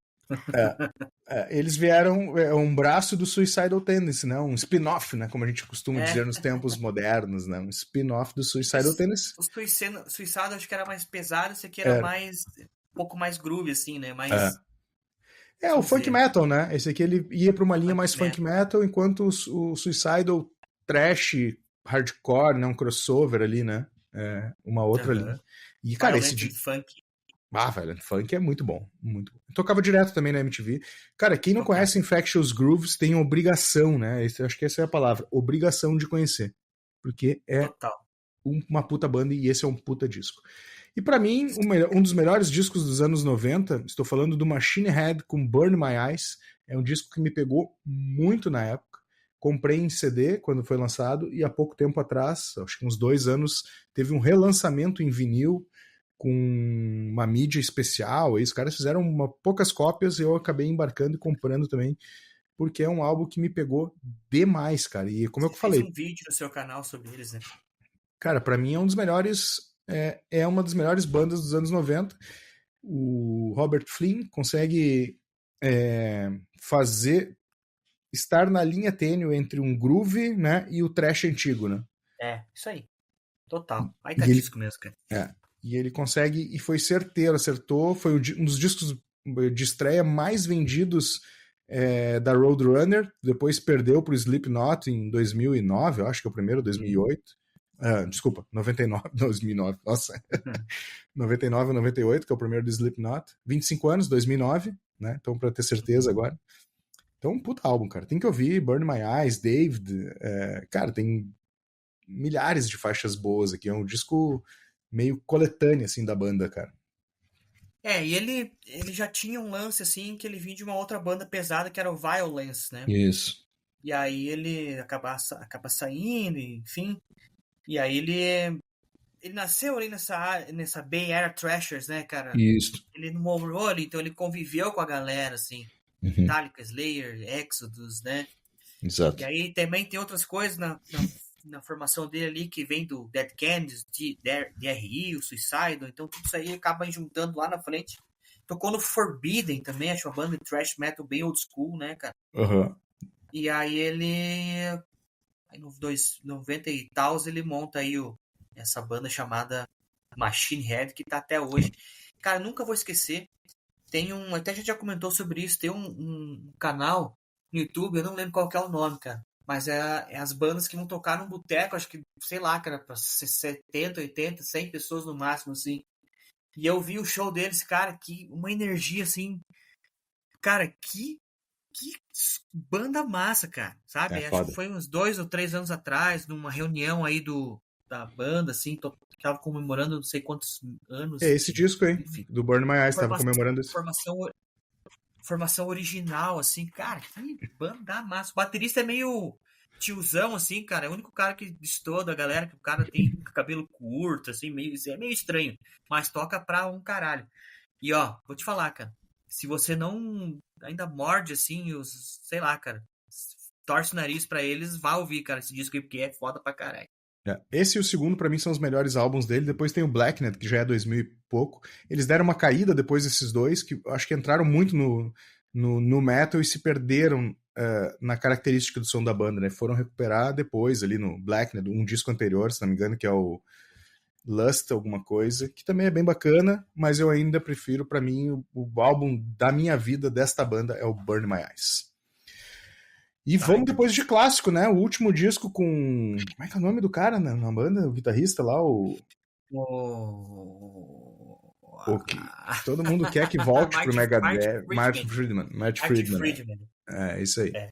É, eles vieram, um braço do Suicidal Tendency, né? Um spin-off, né? Como a gente costuma É, dizer nos tempos modernos, né? Um spin-off do Suicidal esse- Tendency. o Suicide acho que era mais pesado, esse aqui era Era. mais, um pouco mais groove, assim, né? É. Mais, O vamos funk dizer, metal, né? Esse aqui ele ia pra uma linha funk mais funk metal. metal, enquanto o Suicidal trash, hardcore, né? Um crossover ali, né? Uma outra linha. Aham. E, cara, Violent Funk, velho, funk é muito bom, muito bom. Eu tocava direto também na MTV. Cara, quem não tocava. conhece Infectious Grooves tem obrigação, né? Acho que essa é a palavra, obrigação de conhecer. Porque é Total. uma puta banda e esse é um puta disco. E pra mim, um dos melhores discos dos anos 90, estou falando do Machine Head com Burn My Eyes, é um disco que me pegou muito na época. Comprei em CD quando foi lançado e há pouco tempo atrás, acho que uns 2 anos, teve um relançamento em vinil com uma mídia especial. E os caras fizeram poucas cópias e eu acabei embarcando e comprando também, porque é um álbum que me pegou demais, cara. E como eu Você fez falei, um vídeo no seu canal sobre eles, né? cara, pra mim é um dos melhores. É uma das melhores bandas dos anos 90. O Robert Flynn consegue fazer estar na linha tênue entre um groove, né, e o trash antigo, né? É, isso aí. Total. Aí tá E ele, disco mesmo, cara. e ele consegue, e foi certeiro, acertou, foi um dos discos de estreia mais vendidos da Roadrunner, depois perdeu pro Slipknot em 2009, eu acho que é o primeiro, 2008. Desculpa, 99, 2009, nossa. 99 ou 98, que é o primeiro do Slipknot. 25 anos, 2009, né? Então, pra ter certeza agora. Então, puta álbum, cara. Tem que ouvir Burn My Eyes, David. Cara, tem milhares de faixas boas aqui. É um disco meio coletâneo, assim, da banda, cara. É, e ele já tinha um lance, assim, que ele vinha de uma outra banda pesada, que era o Violence, né? Isso. E aí ele acaba saindo, enfim. E aí ele nasceu ali nessa Bay Area Thrashers, né, cara? Isso. Ele não morou ali, então ele conviveu com a galera, assim. Uhum. Metallica, Slayer, Exodus, né? E Exato. aí também tem outras coisas na formação dele ali que vem do Dead Kennedys, DRI, o Suicidal, então tudo isso aí acaba juntando lá na frente. Tocou no Forbidden também, acho uma banda de thrash metal bem old school, né, cara? Uhum. E aí aí no 90 e tal, ele monta aí essa banda chamada Machine Head, que tá até hoje. Cara, nunca vou esquecer. Até a gente já comentou sobre isso, tem um canal no YouTube, eu não lembro qual que é o nome, cara. Mas é as bandas que vão tocar num boteco, acho que, sei lá, cara, pra 70, 80, 100 pessoas no máximo, assim. E eu vi o show deles, cara, que uma energia, assim, cara, que banda massa, cara, É sabe? Acho que foda. foi uns 2 ou 3 anos atrás, numa reunião aí da banda, assim, que tava comemorando não sei quantos É anos, esse disco aí, enfim. do Burn My Eyes, tava Formação, comemorando isso. formação, formação original, assim, cara, que banda massa. O baterista é meio tiozão, assim, cara, é o único cara que destoa da galera, que o cara tem cabelo curto, assim, é meio estranho, mas toca pra um caralho. E ó, vou te falar, cara, se você não ainda morde assim, sei lá, cara, torce o nariz pra eles, vá ouvir, cara, esse disco aí, porque é foda pra caralho. Esse e o segundo, pra mim, são os melhores álbuns dele. Depois tem o Blacknet, que já é 2000 e pouco. Eles deram uma caída depois desses dois, que acho que entraram muito no metal e se perderam na característica do som da banda, né? Foram recuperar depois ali no Blacknet, um disco anterior, se não me engano, que é o Lust, alguma coisa, que também é bem bacana, mas eu ainda prefiro, pra mim, o álbum da minha vida desta banda é o Burn My Eyes. E Tá, vamos então. depois de clássico, né? O último disco com. Como é que é o nome do cara na banda? O guitarrista lá, o que todo mundo quer que volte pro Marty Megadeth. Martin Friedman. Friedman. Martin Marty Friedman, Friedman. isso aí. É.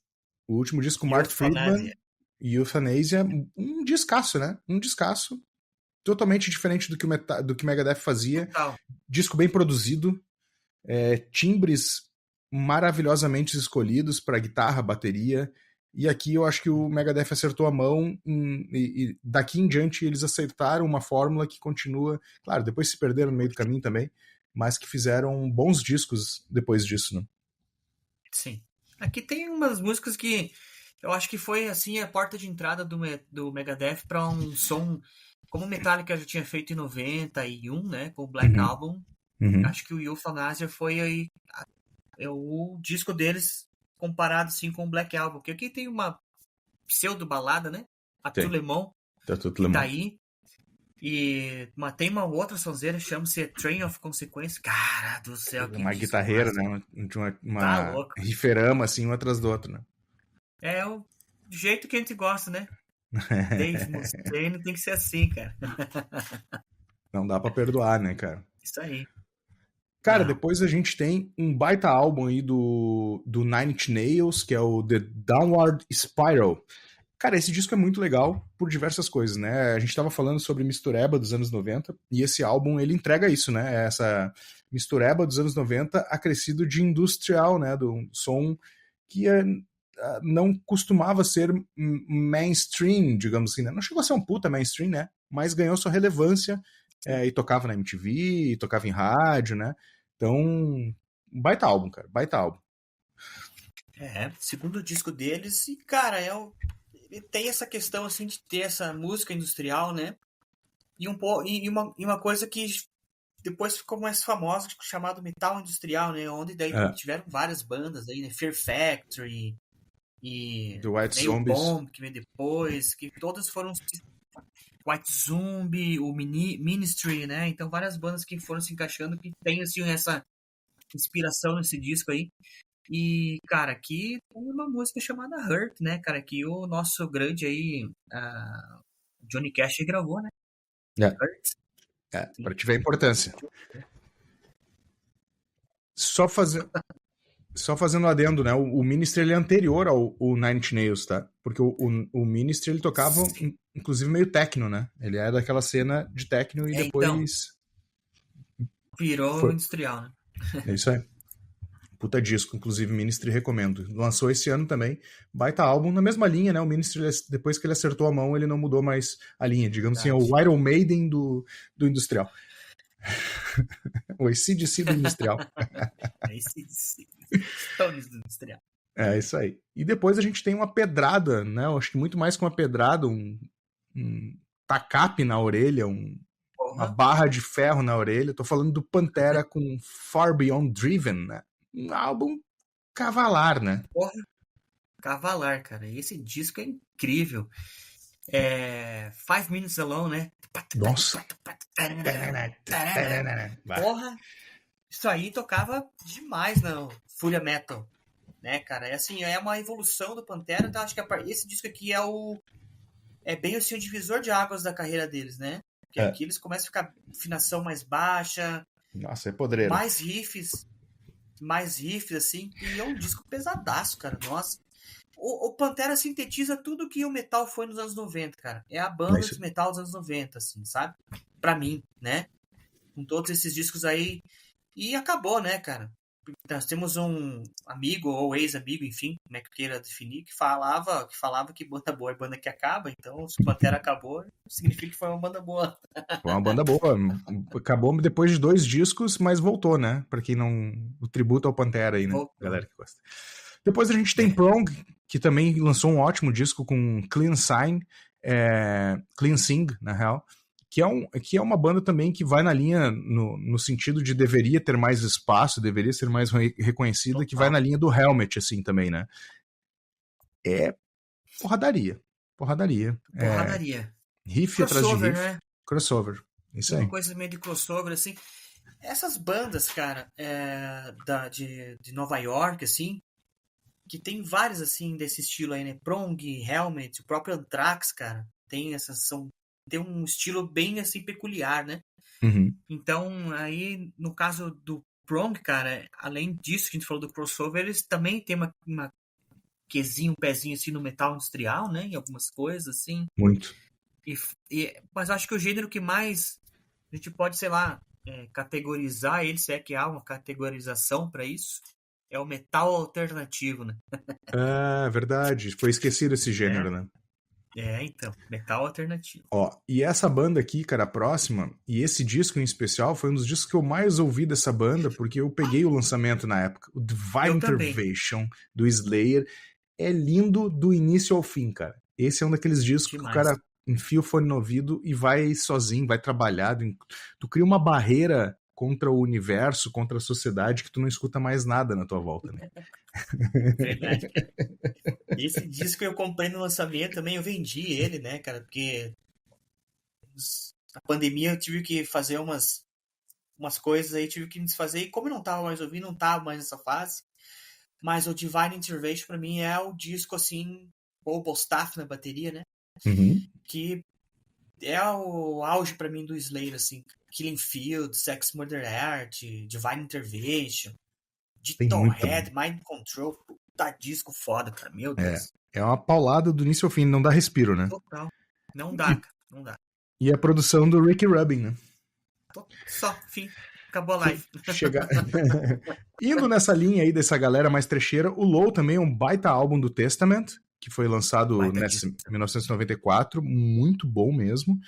O último disco com Martin Euthanasia. Friedman e Euthanasia, um descasso, né? Um descasso. Totalmente diferente do que Megadeth fazia. Total. Disco bem produzido, timbres maravilhosamente escolhidos para guitarra, bateria. E aqui eu acho que o Megadeth acertou a mão e daqui em diante eles acertaram uma fórmula que continua. Claro, depois se perderam no meio do caminho também, mas que fizeram bons discos depois disso, né? Sim. Aqui tem umas músicas que eu acho que foi assim a porta de entrada do Megadeth para um som como o Metallica já tinha feito em 91, né, com o Black Uhum. Album. Uhum. Acho que o Euthanasia foi aí o disco deles comparado assim com o Black Album, porque aqui tem uma pseudo balada, né? A Tem. Tout Le Monde, Tá tudo que tá lemão. aí. E tem uma outra sonzeira, chama-se Train of Consequence. Cara do céu, que Uma disco guitarreira, massa. né? Uma Tá louco. riferama, assim, uma atrás do outro, né? É o jeito que a gente gosta, né? Dave Mustaine tem que ser assim, cara. Não dá pra perdoar, né, cara? Isso aí. Cara, Não. depois a gente tem um baita álbum aí do Nine Inch Nails, que é o The Downward Spiral. Cara, esse disco é muito legal por diversas coisas, né? A gente tava falando sobre mistureba dos anos 90, e esse álbum, ele entrega isso, né? Essa mistureba dos anos 90 acrescido de industrial, né? Do som que não costumava ser mainstream, digamos assim, né? Não chegou a ser um puta mainstream, né? Mas ganhou sua relevância e tocava na MTV, e tocava em rádio, né? Então, baita álbum, cara, baita álbum. Segundo disco deles, e cara, ele tem essa questão assim de ter essa música industrial, né? E uma coisa que depois ficou mais famosa, chamado metal industrial, né? Onde daí tiveram várias bandas aí, né? Fear Factory e The White Nail Zombies. Bomb, que veio depois, que todas foram White Zombie, o Ministry, né? Então várias bandas que foram se encaixando, que tem assim essa inspiração nesse disco aí. E, cara, aqui tem uma música chamada Hurt, né, cara, que o nosso grande aí, Johnny Cash gravou, né? Hurt. Pra te ver a importância. Só fazendo um adendo, né? O Ministry ele é anterior ao Nine Inch Nails, tá? Porque o Ministry ele tocava, inclusive, meio techno, né? Ele é daquela cena de techno e depois... Virou industrial, né? É isso aí. Puta disco, inclusive, Ministry recomendo. Lançou esse ano também, baita álbum, na mesma linha, né? O Ministry, depois que ele acertou a mão, ele não mudou mais a linha. Digamos assim, é o Iron Maiden do industrial. O AC/DC do industrial. AC/DC do industrial. É isso aí. E depois a gente tem uma pedrada, né? Eu acho que muito mais que uma pedrada, um tacape na orelha, uma barra de ferro na orelha. Tô falando do Pantera com Far Beyond Driven, né? Um álbum cavalar, né? Porra, cavalar, cara. Esse disco é incrível. 5 Minutes Alone, né? Nossa. Porra, isso aí tocava demais no Fúria Metal, né, cara? É assim, é uma evolução do Pantera, então acho que esse disco aqui é bem assim, o divisor de águas da carreira deles, né? Porque aqui eles começam a ficar afinação mais baixa. Nossa, é podreiro. Mais riffs, assim, e é um disco pesadaço, cara, nossa. O Pantera sintetiza tudo que o metal foi nos anos 90, cara. É a banda de metal dos anos 90, assim, sabe? Pra mim, né? Com todos esses discos aí. E acabou, né, cara? Nós temos um amigo, ou ex-amigo, enfim, como é que queira definir, que falava que banda boa é banda que acaba. Então, se o Pantera acabou, significa que foi uma banda boa. Foi uma banda boa. Acabou depois de 2 discos, mas voltou, né? Pra quem não... O tributo ao Pantera aí, né? Voltou. Galera que gosta. Depois a gente tem Prong, que também lançou um ótimo disco com Clean Sign, Clean Sing, na real, que é uma banda também que vai na linha, no sentido de deveria ter mais espaço, deveria ser mais reconhecida, que vai na linha do Helmet, assim, também, né? É porradaria. Riff atrás de riff. Né? Crossover. Isso aí. Uma coisa meio de crossover, assim. Essas bandas, cara, de Nova York, assim, que tem várias, assim, desse estilo aí, né? Prong, Helmet, o próprio Anthrax, cara, tem um estilo bem, assim, peculiar, né? Uhum. Então, aí, no caso do Prong, cara, além disso que a gente falou do crossover, eles também tem um pezinho, assim, no metal industrial, né? Em algumas coisas, assim. Muito. Mas acho que o gênero que mais a gente pode, sei lá, categorizar ele, se é que há uma categorização para isso, é o metal alternativo, né? Verdade. Foi esquecido esse gênero, né? Então, metal alternativo. Ó, e essa banda aqui, cara, a próxima, e esse disco em especial, foi um dos discos que eu mais ouvi dessa banda, porque eu peguei o lançamento na época. O Divine Intervention, do Slayer, é lindo do início ao fim, cara. Esse é um daqueles discos que o cara enfia o fone no ouvido e vai sozinho, vai trabalhar. Tu cria uma barreira contra o universo, contra a sociedade, que tu não escuta mais nada na tua volta, né? Verdade, cara. Esse disco eu comprei no lançamento também, eu vendi ele, né, cara, porque na pandemia eu tive que fazer umas coisas aí, tive que me desfazer, e como eu não tava mais ouvindo, não tava mais nessa fase, mas o Divine Intervention pra mim é o disco, assim, o Bostaff na bateria, né, que é o auge pra mim do Slayer, assim, Killing Field, Sex Murder Art, Divine Intervention, Tem muita. Head, Mind Control, puta disco foda, cara, meu Deus. É uma paulada do início ao fim, não dá respiro, né? Total. Não dá, cara, não dá. E a produção do Ricky Rubin, né? Só, fim. Acabou a live. Indo nessa linha aí dessa galera mais trecheira, o Low também é um baita álbum do Testament, que foi lançado em 1994, muito bom mesmo.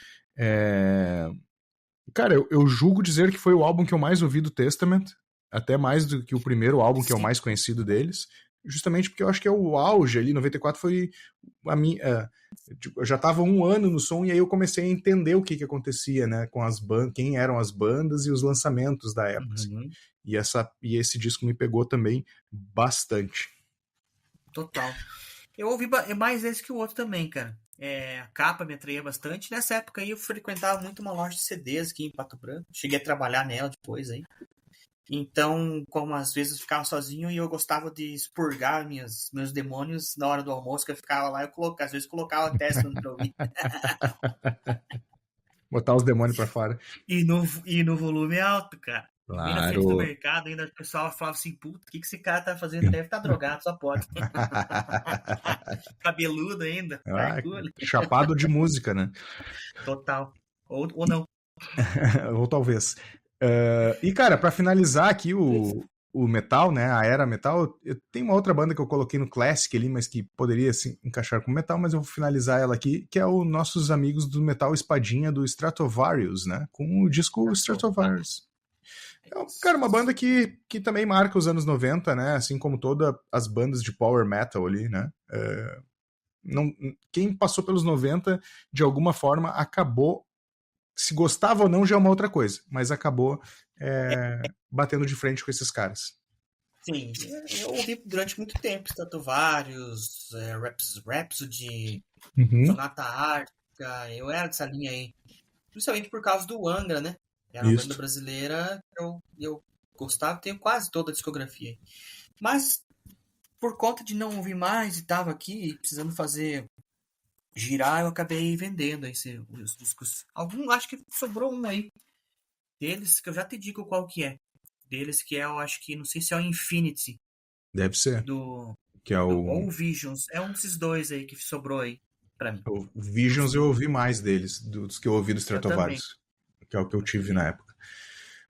Cara, eu julgo dizer que foi o álbum que eu mais ouvi do Testament, até mais do que o primeiro álbum, que é o mais conhecido deles, justamente porque eu acho que é o auge ali, 94 foi a minha... eu já tava 1 ano no som, e aí eu comecei a entender o que acontecia, né, com as bandas, quem eram as bandas e os lançamentos da época. Assim. E esse disco me pegou também bastante. Total. Eu ouvi mais esse que o outro também, cara. A capa me atraía bastante. Nessa época aí eu frequentava muito uma loja de CDs aqui em Pato Branco. Cheguei a trabalhar nela depois aí. Então, como às vezes eu ficava sozinho e eu gostava de expurgar meus demônios na hora do almoço, que eu ficava lá, às vezes colocava a testa no pra ouvir. Botar os demônios pra fora. E no volume alto, cara. Claro. Bem na frente do mercado, ainda o pessoal falava assim, puta, o que esse cara tá fazendo? Deve estar drogado, só pode. Cabeludo ainda. Chapado de música, né? Total. Ou não. Ou talvez. E, cara, pra finalizar aqui o metal, né, a era metal, tem uma outra banda que eu coloquei no Classic ali, mas que poderia se encaixar com metal, mas eu vou finalizar ela aqui, que é os nossos amigos do metal espadinha do Stratovarius, né, com o disco Stratovarius. Cara, uma banda que também marca os anos 90, né, assim como todas as bandas de power metal ali, né. Quem passou pelos 90, de alguma forma, acabou, se gostava ou não já é uma outra coisa, mas acabou batendo de frente com esses caras. Sim, eu ouvi durante muito tempo Stratovarius, Rhapsody, Sonata Ártica, eu era dessa linha aí. Principalmente por causa do Angra, né? Era uma banda brasileira que eu gostava, tenho quase toda a discografia. Mas, por conta de não ouvir mais e tava aqui precisando fazer girar, eu acabei vendendo os discos. Acho que sobrou um aí deles, que eu já te digo qual que é. Deles, que é, eu acho que, não sei se é o Infinity. Deve ser. Que é ou o Visions. É um desses dois aí que sobrou aí pra mim. O Visions eu ouvi mais deles, dos que eu ouvi do Stratovarius. Que é o que eu tive na época.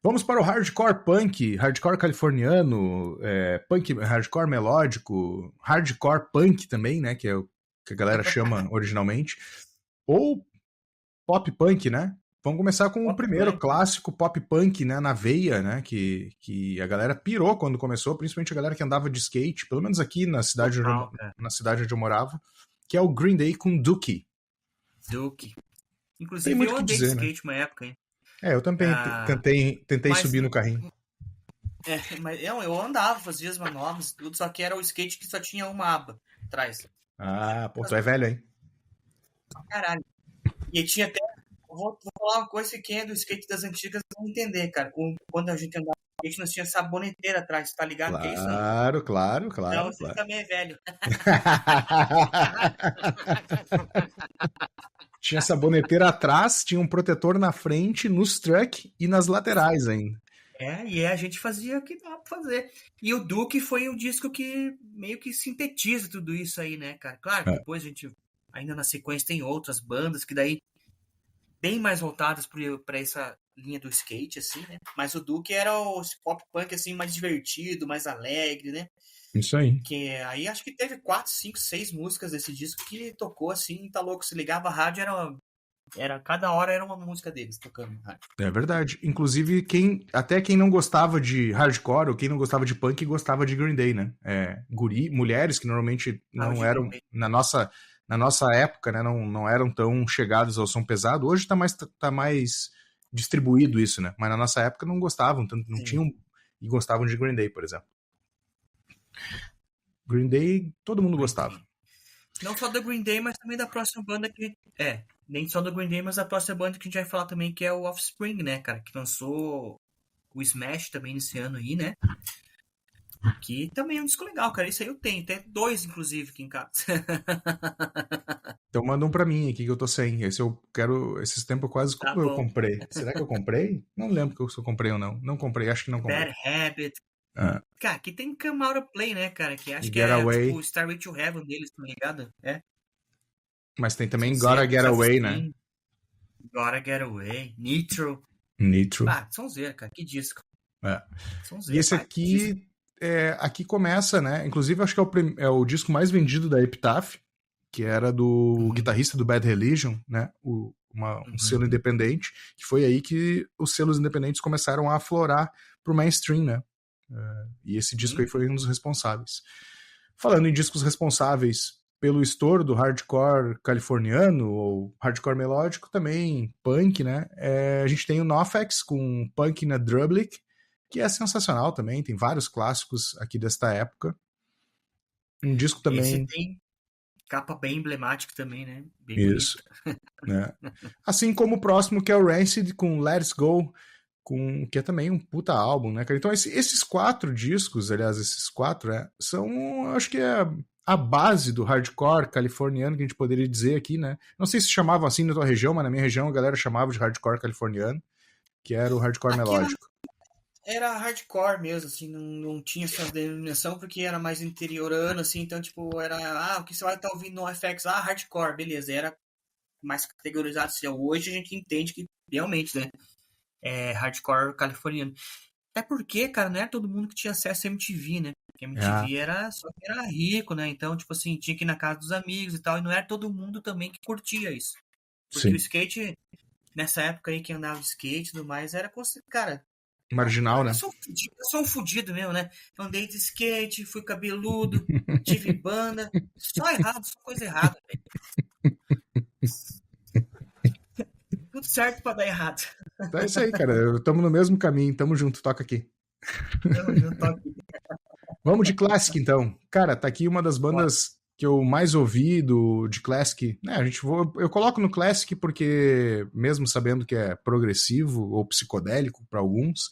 Vamos para o hardcore punk, hardcore californiano, punk, hardcore melódico, hardcore punk também, né, que é o que a galera chama originalmente, ou pop punk, né? Vamos começar com o primeiro clássico pop punk, né, na veia, né, que a galera pirou quando começou, principalmente a galera que andava de skate, pelo menos aqui na cidade, onde eu morava, que é o Green Day com Dookie. Inclusive eu andei de skate uma época, hein? Eu também tentei subir no carrinho. Mas eu andava, fazia as manobras, tudo, só que era o skate que só tinha uma aba atrás. Pô, tu é velho, hein? Caralho. E tinha até... Vou falar uma coisa que quem é do skate das antigas não entender, cara. Quando a gente andava no skate, nós tinha saboneteira atrás, tá ligado? Claro, que é isso aí? Claro. Então você também é velho. Tinha saboneteira atrás, tinha um protetor na frente, nos truck e nas laterais ainda. E a gente fazia o que dava pra fazer. E o Duke foi um disco que meio que sintetiza tudo isso aí, né, cara? Claro que depois a gente, ainda na sequência, tem outras bandas que daí bem mais voltadas pra essa linha do skate, assim, né? Mas o Duke era o pop punk, assim, mais divertido, mais alegre, né? Isso aí. Que aí acho que teve 4, 5, 6 músicas desse disco que tocou assim, tá louco. Se ligava a rádio, cada hora era uma música deles tocando na rádio. É verdade. Inclusive, até quem não gostava de hardcore ou quem não gostava de punk gostava de Green Day, né? Mulheres que normalmente não eram, na nossa época, né? Não eram tão chegadas ao som pesado. Hoje tá mais distribuído isso, né? Mas na nossa época não gostavam, tanto não tinham, e gostavam de Green Day, por exemplo. Green Day, todo mundo gostava. Não só do Green Day, mas também da próxima banda que... nem só do Green Day, mas da próxima banda que a gente vai falar também, que é o Offspring, né, cara? Que lançou o Smash também nesse ano aí, né? Que também é um disco legal, cara. Isso aí eu tenho. Tem 2, inclusive, aqui em casa. Então manda um pra mim aqui que eu tô sem. Esse eu quero. Esses tempos eu quase Tá eu bom. comprei. Será que eu comprei? Não lembro se eu comprei ou não. Não comprei, acho que não comprei. Bad Habit. Ah, Cara, aqui tem Come Out of Play, né, cara? Que acho que é Getaway. tipo Starway to Heaven deles, tá ligado? Mas tem também São Gotta Get Away, Self-Esteem, né? Gotta Get Away, Nitro. Nitro. São zero, cara. Que disco. É. São E zero. esse aqui, aqui começa, né? Inclusive, acho que é o disco mais vendido da Epitaph, que era do guitarrista do Bad Religion, né? Um selo independente, que foi aí que os selos independentes começaram a aflorar pro mainstream, né? E esse disco aí foi um dos responsáveis. Falando em discos responsáveis pelo estouro do hardcore californiano, ou hardcore melódico, também punk, né? A gente tem o Nofx com Punk na Drublic, que é sensacional também, tem vários clássicos aqui desta época. Um disco também... Esse tem capa bem emblemática também, né? Bem Isso. bonita. Né? Assim como o próximo, que é o Rancid, com Let's Go, que é também um puta álbum, né, cara? Então esses 4 discos, aliás, são, acho que é a base do hardcore californiano, que a gente poderia dizer aqui, né? Não sei se chamavam assim na tua região, mas na minha região a galera chamava de hardcore californiano, que era o hardcore Aqui melódico. era hardcore mesmo, assim, não tinha essa denominação porque era mais interiorano, assim, então, tipo, era, o que você vai estar ouvindo no FX? Hardcore, beleza, era mais categorizado, assim, hoje a gente entende que realmente, né, é hardcore californiano. Até porque, cara, não era todo mundo que tinha acesso a MTV, né, porque MTV era só quem era rico, né, então, tipo assim, tinha que ir na casa dos amigos e tal, e não era todo mundo também que curtia isso. Porque Sim. o skate, nessa época aí, quem andava de skate e tudo mais, era, cara... Marginal, né? Eu sou um fudido mesmo, né? Andei de skate, fui cabeludo, tive banda. Só errado, só coisa errada, velho. Tudo certo pra dar errado. É isso aí, cara. Estamos no mesmo caminho. Tamo junto. Toca aqui. Tamo junto aqui. Vamos de Classic, então. Cara, tá aqui uma das bandas que eu mais ouvi de Classic. Eu coloco no Classic porque, mesmo sabendo que é progressivo ou psicodélico para alguns,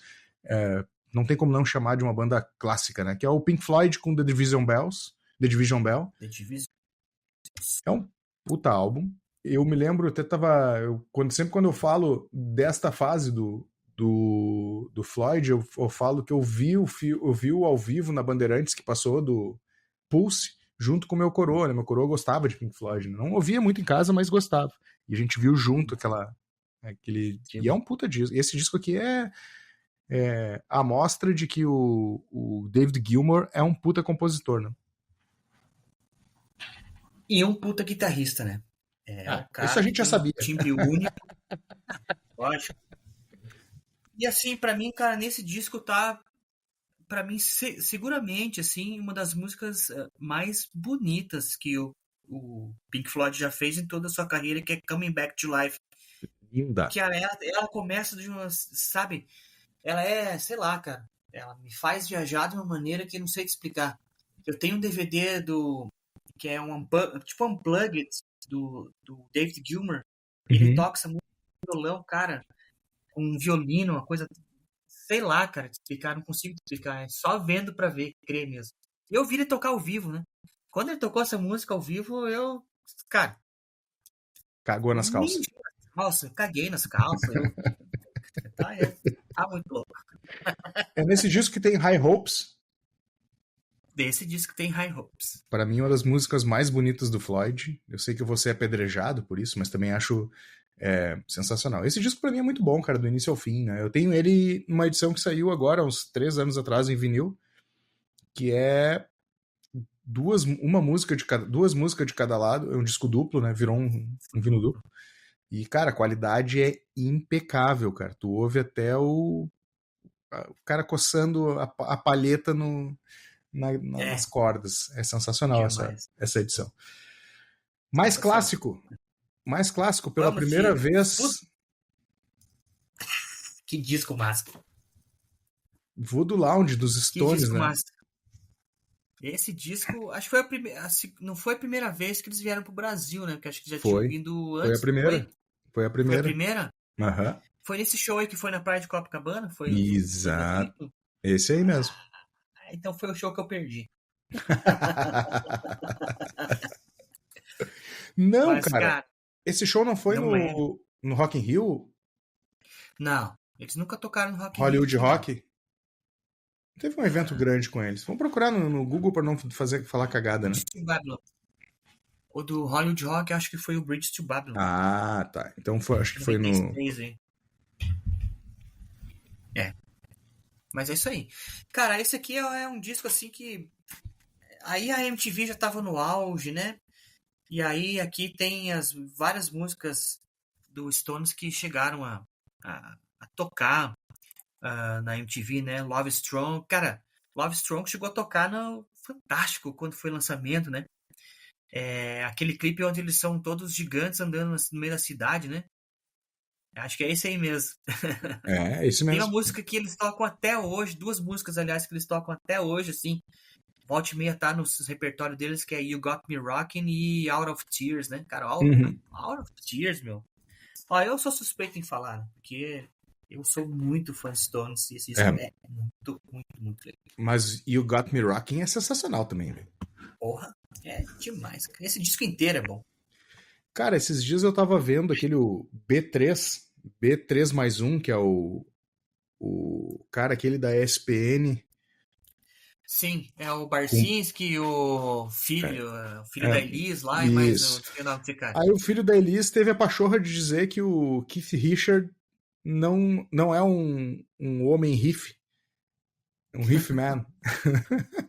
não tem como não chamar de uma banda clássica, né? Que é o Pink Floyd com The Division Bell. É um puta álbum. Eu me lembro, até sempre quando eu falo desta fase do Floyd, eu falo que eu vi o ao vivo na Bandeirantes, que passou do Pulse, junto com o meu coroa, né? Meu coroa gostava de Pink Floyd, né? Não ouvia muito em casa, mas gostava. E a gente viu junto aquele... E é um puta disco. E esse disco aqui é a amostra de que o David Gilmour é um puta compositor, né? E um puta guitarrista, né? Um cara isso a gente já sabia. Timbre único. Lógico. E assim, pra mim, cara, nesse disco tá, pra mim, seguramente, assim, uma das músicas mais bonitas que o Pink Floyd já fez em toda a sua carreira, que é Coming Back to Life. Linda. Que ela começa de uma, sabe? Ela sei lá, cara, ela me faz viajar de uma maneira que eu não sei te explicar. Eu tenho um DVD que é tipo um unplugged do David Gilmour. Ele toca essa música com violão, cara, com um violino, uma coisa, sei lá, cara, te explicar, não consigo te explicar, é só vendo pra ver, crer mesmo. Eu vi ele tocar ao vivo, né? Quando ele tocou essa música ao vivo, cara... Cagou nas calças. Nossa, caguei nas calças. Tá muito louco. É nesse disco que tem High Hopes. Desse disco tem High Hopes. Para mim, uma das músicas mais bonitas do Floyd. Eu sei que eu vou ser apedrejado por isso, mas também acho sensacional. Esse disco para mim é muito bom, cara, do início ao fim, né? Eu tenho ele numa edição que saiu agora, uns 3 anos atrás, em vinil, que é duas músicas de cada lado. É um disco duplo, né? Virou um vinil duplo. E, cara, a qualidade é impecável, cara. Tu ouve até o cara coçando a palheta nas cordas. É sensacional essa edição. Mais clássico pela primeira vez. Que disco massa. Voodoo Lounge dos Que Stones, disco né? massa. Esse disco, acho que foi a primeira. Não foi a primeira vez que eles vieram pro Brasil, né? Porque acho que já tinham Foi. vindo Foi a antes, não primeira. foi? Foi a Foi a primeira. primeira? Aham. Foi nesse show aí que foi na praia de Copacabana? Foi Exato. gratuito? Esse aí mesmo. Então foi o show que eu perdi. Não, Mas, cara. cara, Esse show não foi não é. no Rock in Rio? Não, eles nunca tocaram no Rock in Rio Hollywood aqui, não. Rock? Teve um evento grande com eles. Vamos procurar no Google para não falar cagada, né? Bridge to Babylon. O do Hollywood Rock, acho que foi o Bridge to Babylon. Ah, tá. Então acho que foi no. 96, hein? É. Mas é isso aí. Cara, esse aqui é um disco assim que. Aí a MTV já tava no auge, né? E aí aqui tem as várias músicas do Stones que chegaram a tocar na MTV, né? Love Strong. Cara, Love Strong chegou a tocar no Fantástico quando foi o lançamento, né? Aquele clipe onde eles são todos gigantes andando no meio da cidade, né? Acho que é esse aí mesmo. É isso Tem uma mesmo. música que eles tocam até hoje, duas músicas, aliás, que eles tocam até hoje, assim. Volta e meia tá no repertório deles, que é You Got Me Rockin' e Out of Tears, né? Cara, Uhum. Out of Tears, meu. Ó, eu sou suspeito em falar, né? Porque eu sou muito fã de Stones e esse disco é muito, muito, muito legal. Mas You Got Me Rocking é sensacional também, velho. Porra, é demais. Esse disco inteiro é bom. Cara, esses dias eu tava vendo aquele B3 mais um, que é o cara aquele da ESPN. Sim, é o Barcinski, o filho da Elis lá, e mais o nome desse cara. Aí o filho da Elis teve a pachorra de dizer que o Keith Richard não é um homem riff. Um riff man.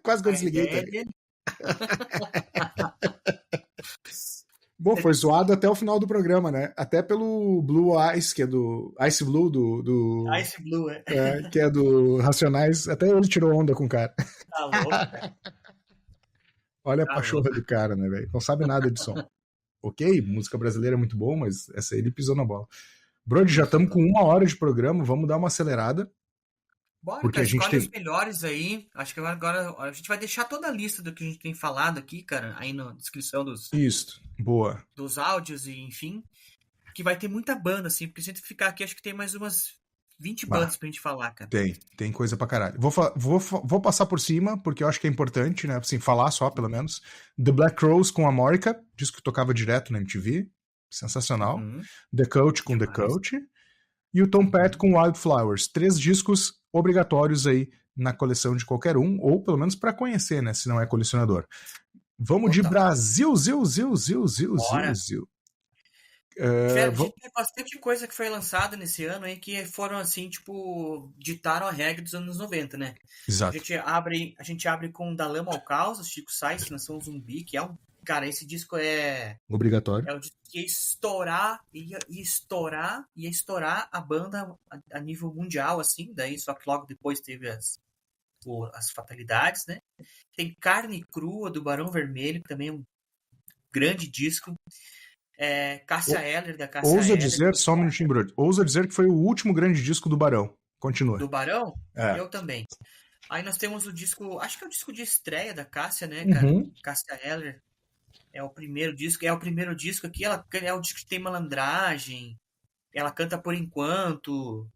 Quase que eu A desliguei ideia é também. dele. Bom, foi zoado até o final do programa, né? Até pelo Blue Ice, que é do Ice Blue Ice Blue, que é do Racionais. Até ele tirou onda com o cara. Tá louco, cara. Olha a Tá pachorra louco. do cara, né, velho? Não sabe nada de som. Ok, música brasileira é muito bom, mas essa aí ele pisou na bola. Brody, já estamos com 1 hora de programa, vamos dar uma acelerada. Bora, Porque cara, a gente escolhe tem. os melhores aí. Acho que agora a gente vai deixar toda a lista do que a gente tem falado aqui, cara, aí na descrição Isso, boa. dos áudios e enfim. Que vai ter muita banda, assim, porque se a gente ficar aqui, acho que tem mais umas 20 bandas pra gente falar, cara. Tem coisa pra caralho. Vou passar por cima, porque eu acho que é importante, né? Assim, falar só, pelo menos. The Black Rose com Amorica, disco que tocava direto na MTV. Sensacional. Uhum. The Coach com Demais. The Coach. E o Tom Petty com Wildflowers. 3 discos obrigatórios aí na coleção de qualquer um, ou pelo menos pra conhecer, né? Se não é colecionador. Vamos de Brasil, Bora. Zil. Tem bastante coisa que foi lançada nesse ano aí que foram assim, tipo, ditaram a regra dos anos 90, né? Exato. A gente abre com Da Lama ao Caos, Chico Sainz, Nação Zumbi, que é um. Cara, esse disco obrigatório. É o disco que ia estourar a banda a nível mundial, assim, daí só que logo depois teve as fatalidades, né? Tem Carne Crua, do Barão Vermelho, que também é um grande disco. Cássia Eller, da Cássia Ousa Eller. dizer, só um minutinho, Brody. Ousa dizer que foi o último grande disco do Barão. Continua. Do Barão? Eu também. Aí nós temos o disco, acho que é o disco de estreia da Cássia, né, cara? Uhum. Cássia Eller. É o primeiro disco aqui, é o disco que tem malandragem, ela canta Por Enquanto,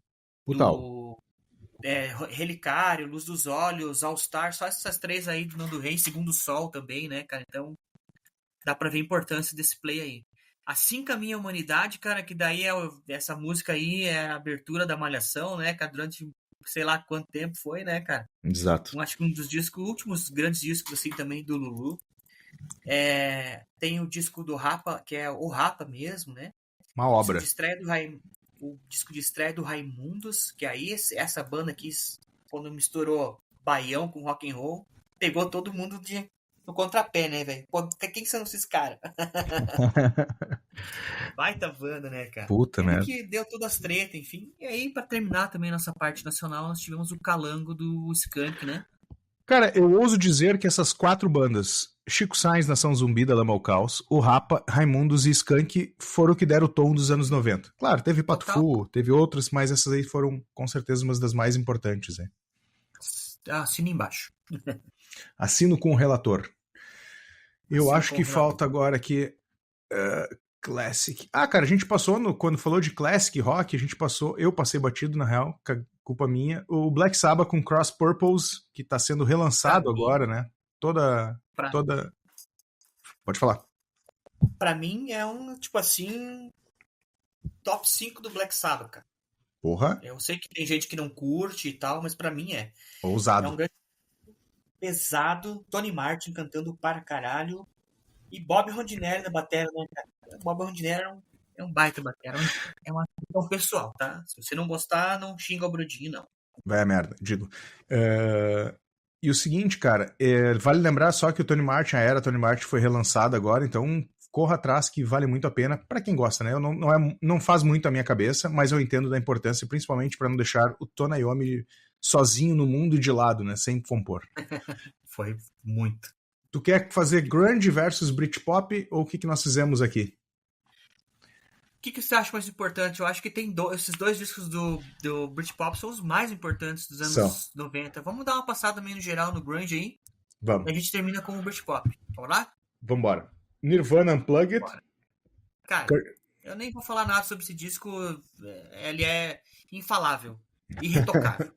Relicário, Luz dos Olhos, All Star, só essas 3 aí do Nando Reis, Segundo Sol também, né, cara? Então, dá pra ver a importância desse play aí. Assim Caminha a Humanidade, cara, que daí essa música aí é a abertura da Malhação, né, cara? Durante sei lá quanto tempo foi, né, cara? Exato. Acho que um dos últimos grandes discos, assim, também do Lulu. Tem o disco do Rapa, que é o Rapa mesmo, né? Uma obra. O disco de estreia do Raimundos, que aí essa banda aqui, quando misturou baião com rock and roll, pegou todo mundo no contrapé, né, velho? Quem são esses caras? Baita banda, né, cara? Puta, né? Que deu todas as tretas, enfim. E aí, pra terminar também nossa parte nacional, nós tivemos o Calango do Skank, né? Cara, eu ouso dizer que essas 4 bandas, Chico Sainz, Nação Zumbi, da Lama ao Caos, o Rapa, Raimundos e Skank foram o que deram o tom dos anos 90. Claro, teve Pato Fu, teve outras, mas essas aí foram com certeza umas das mais importantes. Hein? Assina embaixo. Assino com o relator. Eu Assino acho com que o relator. falta agora aqui Classic. Cara, a gente passou, quando falou de Classic Rock, eu passei batido, na real, culpa minha, o Black Sabbath com Cross Purpose, que tá sendo relançado agora, né? Toda... Pode falar. Pra mim é um, tipo assim, top 5 do Black Sabbath, cara. Porra. Eu sei que tem gente que não curte e tal, mas pra mim é. Ousado. É um grande pesado, Tony Martin cantando para caralho e Bob Rondinelli na bateria, né, cara? Bob Rondinelli é um baita bateria, é uma questão pessoal, tá? Se você não gostar, não xinga o Brodinho, não. Vai a merda, digo. E o seguinte, cara, vale lembrar só que o Tony Martin, a era Tony Martin foi relançada agora, então corra atrás que vale muito a pena para quem gosta, né? Não faz muito a minha cabeça, mas eu entendo da importância, principalmente para não deixar o Tony Iommi sozinho no mundo e de lado, né? Sem compor. Foi muito. Tu quer fazer grunge versus Britpop ou o que nós fizemos aqui? O que você acha mais importante? Eu acho que tem esses dois discos do Britpop são os mais importantes dos anos 90. Vamos dar uma passada meio no geral no grunge aí? Vamos. E a gente termina com o Britpop. Vamos lá? Vambora. Nirvana Unplugged. Bora. Cara, eu nem vou falar nada sobre esse disco. Ele é infalável. Irretocável.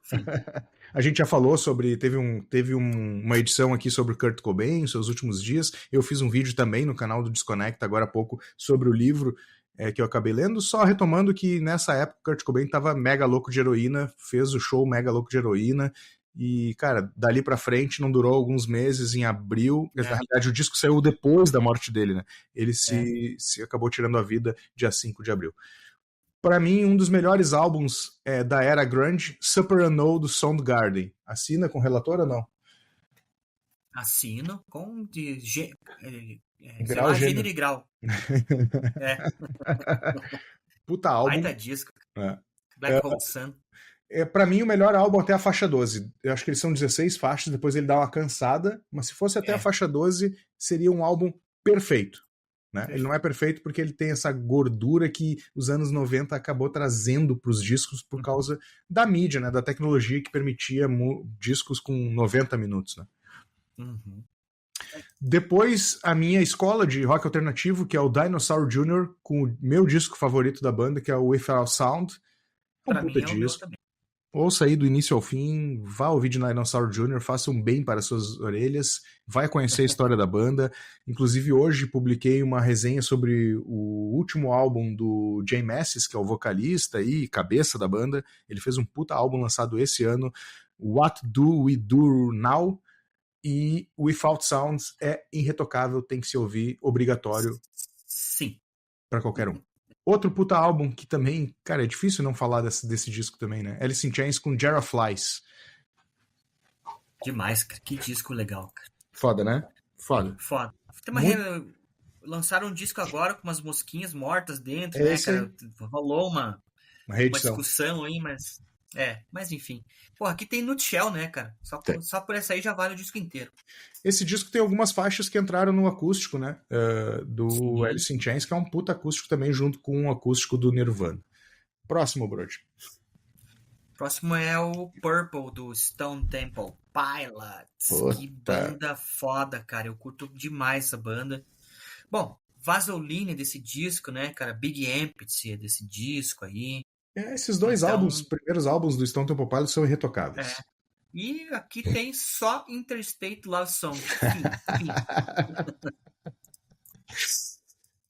A gente já falou sobre, teve uma edição aqui sobre o Kurt Cobain, seus últimos dias. Eu fiz um vídeo também no canal do Desconecta agora há pouco sobre o livro que eu acabei lendo, só retomando que nessa época o Kurt Cobain tava mega louco de heroína, fez o show mega louco de heroína, e, cara, dali pra frente não durou alguns meses, em abril, na realidade o disco saiu depois da morte dele, né? Ele se acabou tirando a vida dia 5 de abril. Para mim, um dos melhores álbuns da era grunge, Super Unknown do Soundgarden. Assina com relator ou não? Assino com Grau, gênero e grau. Puta álbum. Baita disco. Black Hole Sun. Pra mim, o melhor álbum até a faixa 12. Eu acho que eles são 16 faixas, depois ele dá uma cansada, mas se fosse até a faixa 12, seria um álbum perfeito. Né? Ele não é perfeito porque ele tem essa gordura que os anos 90 acabou trazendo para os discos por causa da mídia, né? Da tecnologia que permitia discos com 90 minutos. Né? Uhum. Depois, a minha escola de rock alternativo, que é o Dinosaur Jr., com o meu disco favorito da banda, que é o Without Sound. Pra mim é o meu também. Ouça aí do início ao fim, vá ouvir de Dinosaur Jr., faça um bem para suas orelhas, vai conhecer a história da banda. Inclusive, hoje publiquei uma resenha sobre o último álbum do Jay Mascis, que é o vocalista e cabeça da banda. Ele fez um puta álbum lançado esse ano, What Do We Do Now? E Without Sounds é irretocável, tem que se ouvir, obrigatório. Sim. Para qualquer um. Outro puta álbum que também, cara, é difícil não falar desse disco também, né? Alice in Chains com Jarrah Flies. Demais, cara. Que disco legal, cara. Foda, né? Foda. Tem lançaram um disco agora com umas mosquinhas mortas dentro, né, cara? Rolou uma discussão aí, mas... mas enfim. Pô, aqui tem Nutshell, né, cara? Só por essa aí já vale o disco inteiro. Esse disco tem algumas faixas que entraram no acústico, né? Do Alice in Chains, que é um puta acústico também, junto com um acústico do Nirvana. Próximo, Brody. Próximo é o Purple, do Stone Temple Pilots. Puta. Que banda foda, cara. Eu curto demais essa banda. Bom, Vaseline desse disco, né, cara? Big Empty desse disco aí. Esses dois primeiros álbuns do Stone Temple Pilots são irretocáveis. E aqui tem só Interstate Love Song.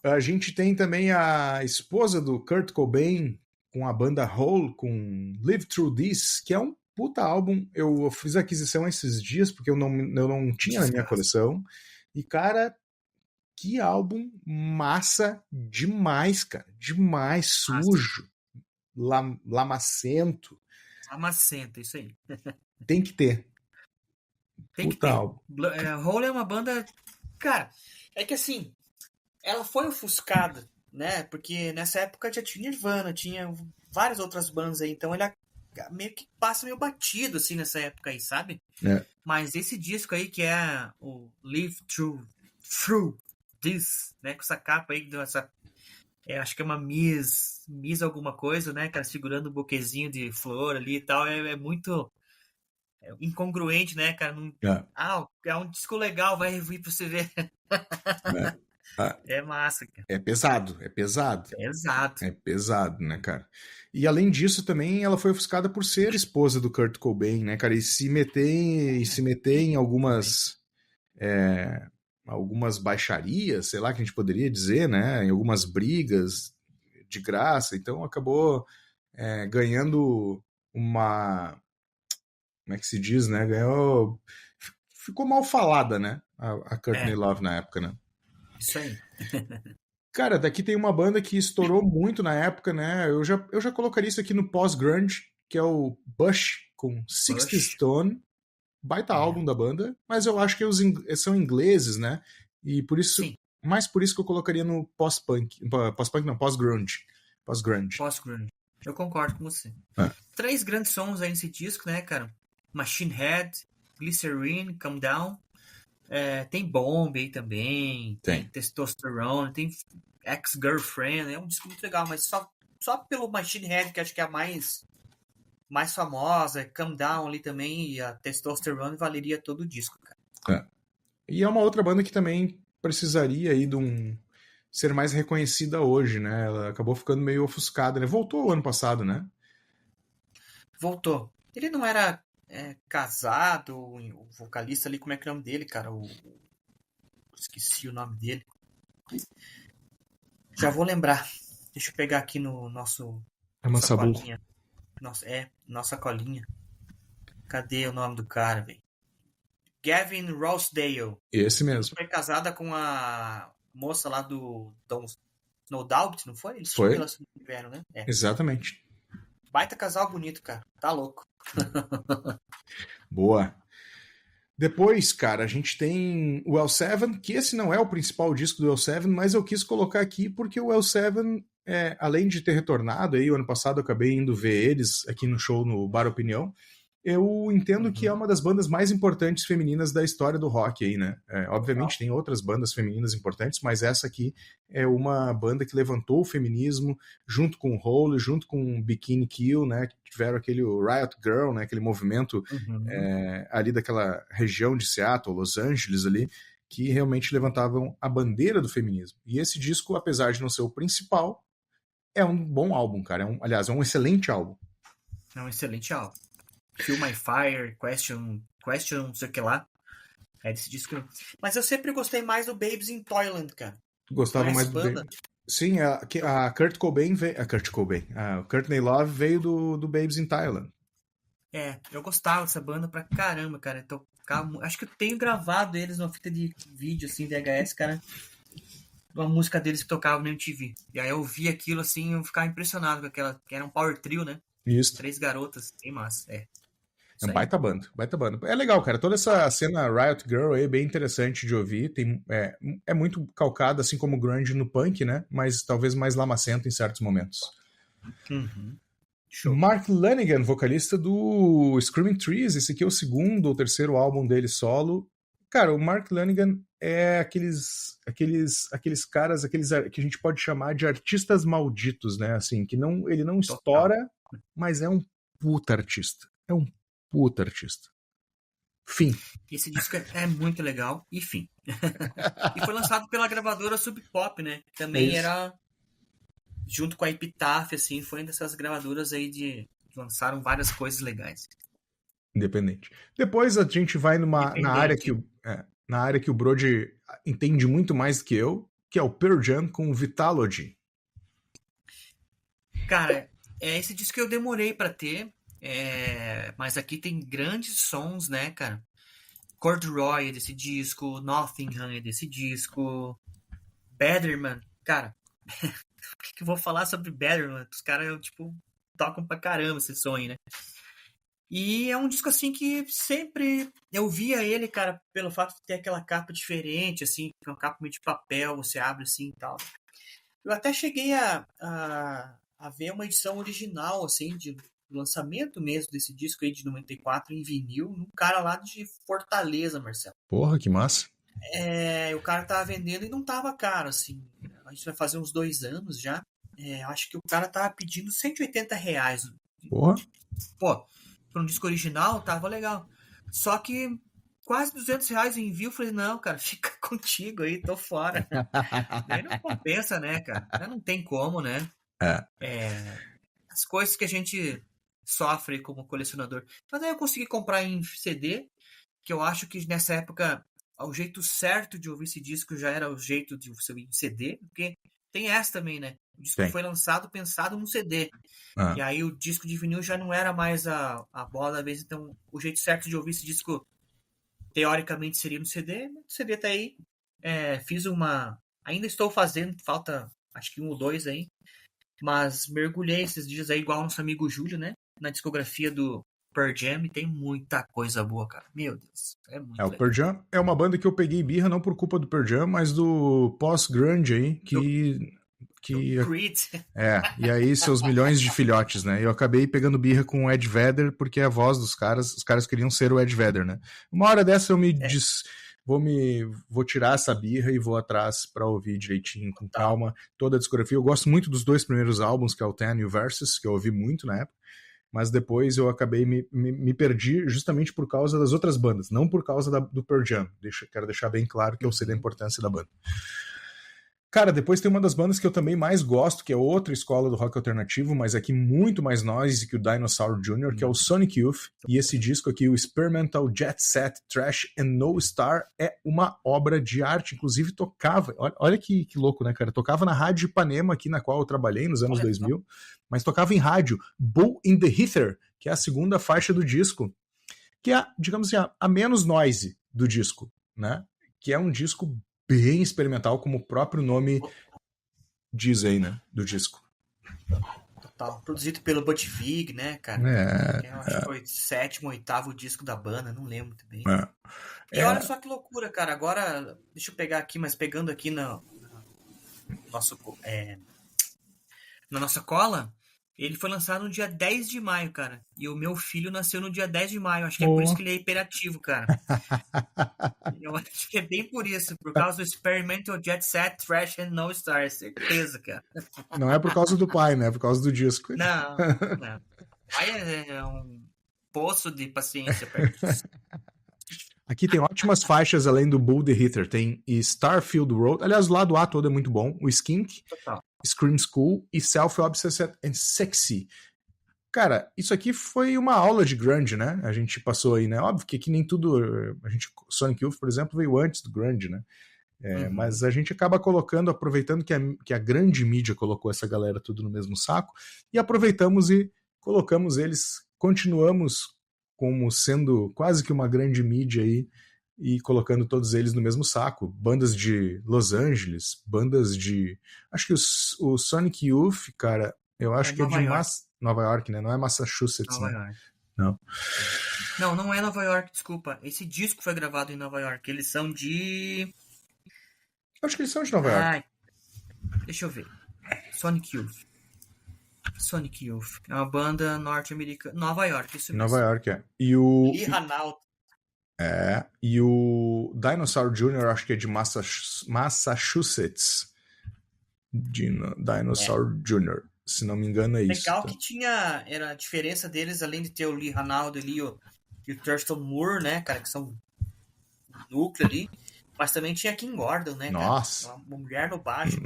A gente tem também a esposa do Kurt Cobain com a banda Hole, com Live Through This, que é um puta álbum. Eu fiz a aquisição esses dias porque eu não tinha na minha coleção. E, cara, que álbum massa demais, cara. Demais, sujo. Lamacento. Lamacento, isso aí. Tem que ter. Tem que ter. Hole é uma banda... Cara, é que assim, ela foi ofuscada, né? Porque nessa época já tinha Nirvana, tinha várias outras bandas aí. Então meio que passa meio batido, assim, nessa época aí, sabe? É. Mas esse disco aí, que é o Live Through This, né? Com essa capa aí, essa, acho que é uma Miss alguma coisa, né? Cara, segurando um buquezinho de flor ali e tal. É muito incongruente, né, cara? É. É um disco legal, vai vir pra você ver. É. Ah, É massa, cara. é pesado, é pesado. Exato. É pesado, né, cara? E além disso, também ela foi ofuscada por ser esposa do Kurt Cobain, né, cara? E se meter em algumas baixarias, sei lá que a gente poderia dizer, né? Em algumas brigas de graça. Então acabou ganhando uma. Como é que se diz, né? Ganhou. Ficou mal falada, né? A Courtney É, Love na época, né? isso aí. Cara, daqui tem uma banda que estourou muito na época, né? Eu já colocaria isso aqui no pós-grunge, que é o Bush com 60 Bush. Stone, baita É. álbum da banda, mas eu acho que são ingleses, né? E por isso, Sim, mais por isso que eu colocaria no pós-punk. Pós-punk não, pós-grunge. Pós-grunge. pós-grunge. Eu concordo com você. É, 3 grandes sons aí nesse disco, né, cara? Machine Head, Glycerine, Come Down. Tem Bomb aí também, tem tem. Testosterone, tem Ex-Girlfriend. É um disco muito legal, mas só pelo Machine Head, que acho que é a mais famosa, Come Down ali também, e a Testosterone valeria todo o disco, cara. É. E é uma outra banda que também precisaria aí de ser mais reconhecida hoje, né? Ela acabou ficando meio ofuscada, né? Voltou o ano passado, né? Voltou. Ele não era casado, o vocalista ali, como é que é o nome dele, cara? Esqueci o nome dele. Já vou lembrar. Deixa eu pegar aqui no É nossa Massabu. colinha. Nossa colinha. Cadê o nome do cara, velho? Gavin Rossdale. Esse Ele mesmo. foi casada com a moça lá do No Doubt, não foi? Eles tinham um Foi? relacionamento, tiveram, né? Exatamente. Baita casal bonito, cara. Tá louco. Boa. Depois, cara, a gente tem o L7, que esse não é o principal disco do L7, mas eu quis colocar aqui porque o L7, além de ter retornado aí, o ano passado eu acabei indo ver eles aqui no show no Bar Opinião, eu entendo que é Uhum. uma das bandas mais importantes femininas da história do rock aí, né? Obviamente Total. tem outras bandas femininas importantes, mas essa aqui é uma banda que levantou o feminismo junto com o Hole, junto com o Bikini Kill, né? Que tiveram aquele Riot Girl, né? Aquele movimento Uhum. ali daquela região de Seattle, Los Angeles ali, que realmente levantavam a bandeira do feminismo. E esse disco, apesar de não ser o principal, é um bom álbum, cara. Aliás, é um excelente álbum. É um excelente álbum. Feel My Fire, Question, não sei o que lá. É desse disco. Mas eu sempre gostei mais do Babes in Toyland, cara. Gostava Conhece mais essa do banda? Baby. Sim, a Kurt Cobain veio. A Kurt Cobain. A Courtney Love veio do Babes in Thailand. Eu gostava dessa banda pra caramba, cara. Então, acho que eu tenho gravado eles numa fita de vídeo, assim, VHS, cara. Uma música deles que tocava no MTV. E aí eu vi aquilo, assim, eu ficava impressionado com aquela. Que era um power trio, né? Isso. 3 garotas. Bem massa. É um Isso aí. baita banda, baita banda. É legal, cara. Toda essa cena Riot Girl aí é bem interessante de ouvir. É muito calcada, assim como o grunge no punk, né? Mas talvez mais lamacento em certos momentos. Uhum. Show. Mark Lanegan, vocalista do Screaming Trees. Esse aqui é o segundo ou terceiro álbum dele solo. Cara, o Mark Lanegan é aqueles caras, que a gente pode chamar de artistas malditos, né? Assim, que ele não Total. estoura, mas é um puta artista. É um puta artista. Fim. Esse disco é muito legal. E fim. E foi lançado pela gravadora Sub Pop, né? É Também isso. era junto com a Epitaph, assim, foi uma dessas gravadoras aí que lançaram várias coisas legais. Independente. Depois a gente vai Independente. na área que o Brody entende muito mais do que eu, que é o Pearl Jam com Vitalogy. Cara, esse disco que eu demorei pra ter, mas aqui tem grandes sons, né, cara? Corduroy é desse disco, Nottingham é desse disco, Betterman, cara, o que eu vou falar sobre Betterman? Os caras, tipo, tocam pra caramba esse som aí, né? E é um disco, assim, que sempre eu via ele, cara, pelo fato de ter aquela capa diferente, assim, que é uma capa meio de papel, você abre assim e tal. Eu até cheguei a ver uma edição original, assim, lançamento mesmo desse disco aí de 94 em vinil, num cara lá de Fortaleza, Marcelo. Porra, que massa. O cara tava vendendo e não tava caro, assim. A gente vai fazer uns 2 anos já. Acho que o cara tava pedindo R$180. Porra. Pô, para um disco original tava legal. Só que quase R$200 em envio. Eu falei, não, cara, fica contigo aí, tô fora. Aí não compensa, né, cara? Não tem como, né? As coisas que a gente sofre como colecionador. Mas aí eu consegui comprar em CD, que eu acho que nessa época o jeito certo de ouvir esse disco já era o jeito de você ouvir em CD, porque tem essa também, né? O disco foi lançado pensado no CD. E aí o disco de vinil já não era mais a bola da vez, então o jeito certo de ouvir esse disco teoricamente seria no CD. O CD tá aí. Fiz uma... Ainda estou fazendo, falta acho que 1 ou 2 aí. Mas mergulhei esses dias aí, igual nosso amigo Júlio, né? Na discografia do Pearl Jam, e tem muita coisa boa, cara. Meu Deus, é muito legal. O Pearl Jam é uma banda que eu peguei birra não por culpa do Pearl Jam, mas do pós-grunge aí, que Creed. E aí seus milhões de filhotes, né? Eu acabei pegando birra com o Ed Vedder, porque a voz dos caras, os caras queriam ser o Ed Vedder, né? Uma hora dessa eu vou tirar essa birra e vou atrás pra ouvir direitinho, com calma, toda a discografia. Eu gosto muito dos 2 primeiros álbuns, que é o Ten e o Versus, que eu ouvi muito na época, mas depois eu acabei me perdi justamente por causa das outras bandas, não por causa do Pearl Jam. Quero deixar bem claro que eu sei da importância da banda. Cara, depois tem uma das bandas que eu também mais gosto, que é outra escola do rock alternativo, mas aqui muito mais noise que o Dinosaur Jr., que é o Sonic Youth. E esse disco aqui, o Experimental Jet Set Trash and No Star, é uma obra de arte. Inclusive tocava, olha que louco, né, cara? Tocava na Rádio Ipanema, aqui na qual eu trabalhei nos anos 2000, mas tocava em rádio. Bull in the Heather, que é a segunda faixa do disco, que é, digamos assim, a menos noise do disco, né? Que é um disco bem experimental, como o próprio nome diz aí, né, do disco. Total. Produzido pelo Butch Vig, né, cara? Eu acho que foi o 7º, 8º disco da banda, não lembro muito bem. E olha só que loucura, cara. Agora, deixa eu pegar aqui, mas pegando aqui na nossa cola, ele foi lançado no dia 10 de maio, cara. E o meu filho nasceu no dia 10 de maio. Acho que é por isso que ele é hiperativo, cara. Eu acho que é bem por isso. Por causa do Experimental Jet Set Trash and No Star. Certeza, cara. Não é por causa do pai, né? É por causa do disco. Não. O pai é um poço de paciência perto disso. Aqui tem ótimas faixas além do Bull the Heather. Tem Starfield Road. Aliás, o lado A todo é muito bom. O Skink, Total. Scream School e Self-Obsessed and Sexy. Cara, isso aqui foi uma aula de grunge, né? A gente passou aí, né? Óbvio que aqui nem tudo... Sonic Youth, por exemplo, veio antes do grunge, né? Mas a gente acaba aproveitando que a grande mídia colocou essa galera tudo no mesmo saco, e aproveitamos e colocamos eles, continuamos como sendo quase que uma grande mídia aí, e colocando todos eles no mesmo saco. Bandas de Los Angeles, bandas de... Acho que o Sonic Youth, cara, eu acho que é de Nova York, né? Não é Massachusetts, Nova né? York. Não. Não é Nova York, desculpa. Esse disco foi gravado em Nova York. Eles são de... Acho que eles são de Nova York. Deixa eu ver. Sonic Youth. É uma banda norte-americana. Nova York, isso mesmo. Nova York, é. E o... Lee Ranaldo. E o Dinosaur Jr. acho que é de Massachusetts. Dinosaur Jr., se não me engano é isso. Legal que era a diferença deles, além de ter o Lee Ranaldo ali e o Thurston Moore, né, cara, que são núcleo ali, mas também tinha Kim Gordon, né, Nossa. cara? Uma mulher no baixo.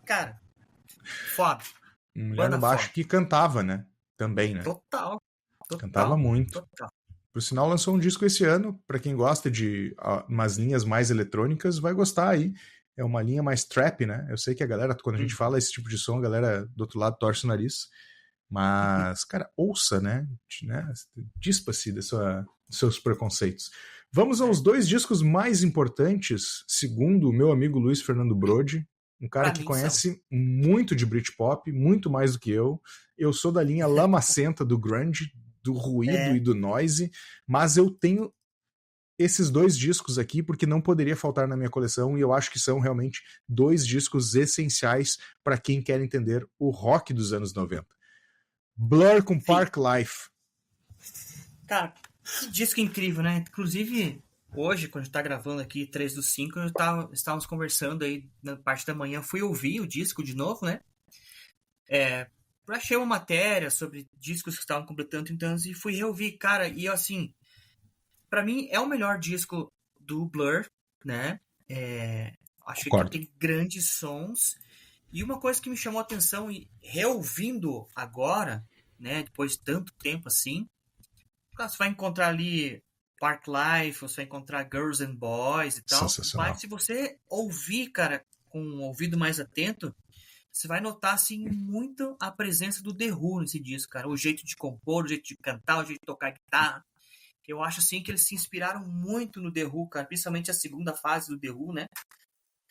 Cara, foda. Mulher no baixo que cantava, né? Também, né? Total. Cantava muito. Total. Por sinal, lançou um disco esse ano. Pra quem gosta de umas linhas mais eletrônicas, vai gostar aí. É uma linha mais trap, né? Eu sei que a galera, quando a gente fala esse tipo de som, a galera do outro lado torce o nariz. Mas, cara, ouça, né? Dispa-se dos seus preconceitos. Vamos aos 2 discos mais importantes, segundo o meu amigo Luiz Fernando Brode, um cara que conhece muito de Britpop, muito mais do que eu. Eu sou da linha lamacenta do grunge, do ruído e do noise, mas eu tenho esses 2 discos aqui porque não poderia faltar na minha coleção, e eu acho que são realmente 2 discos essenciais para quem quer entender o rock dos anos 90. Blur com Enfim, Park Life. cara, que disco incrível, né? Inclusive, hoje, quando a gente tá gravando aqui 3/5, estávamos conversando aí na parte da manhã. Fui ouvir o disco de novo, né? Achei uma matéria sobre discos que estavam completando 30 anos e fui reouvir, cara. E assim, pra mim é o melhor disco do Blur, né? Acho que Concordo. tem grandes sons. E uma coisa que me chamou a atenção, e reouvindo agora, né? Depois de tanto tempo assim, você vai encontrar ali Park Life, você vai encontrar Girls and Boys e tal. Sensacional. Mas se você ouvir, cara, com um ouvido mais atento, você vai notar, assim, muito a presença do The Who nesse disco, cara. O jeito de compor, o jeito de cantar, o jeito de tocar guitarra. Eu acho, assim, que eles se inspiraram muito no The Who, cara. Principalmente a segunda fase do The Who, né?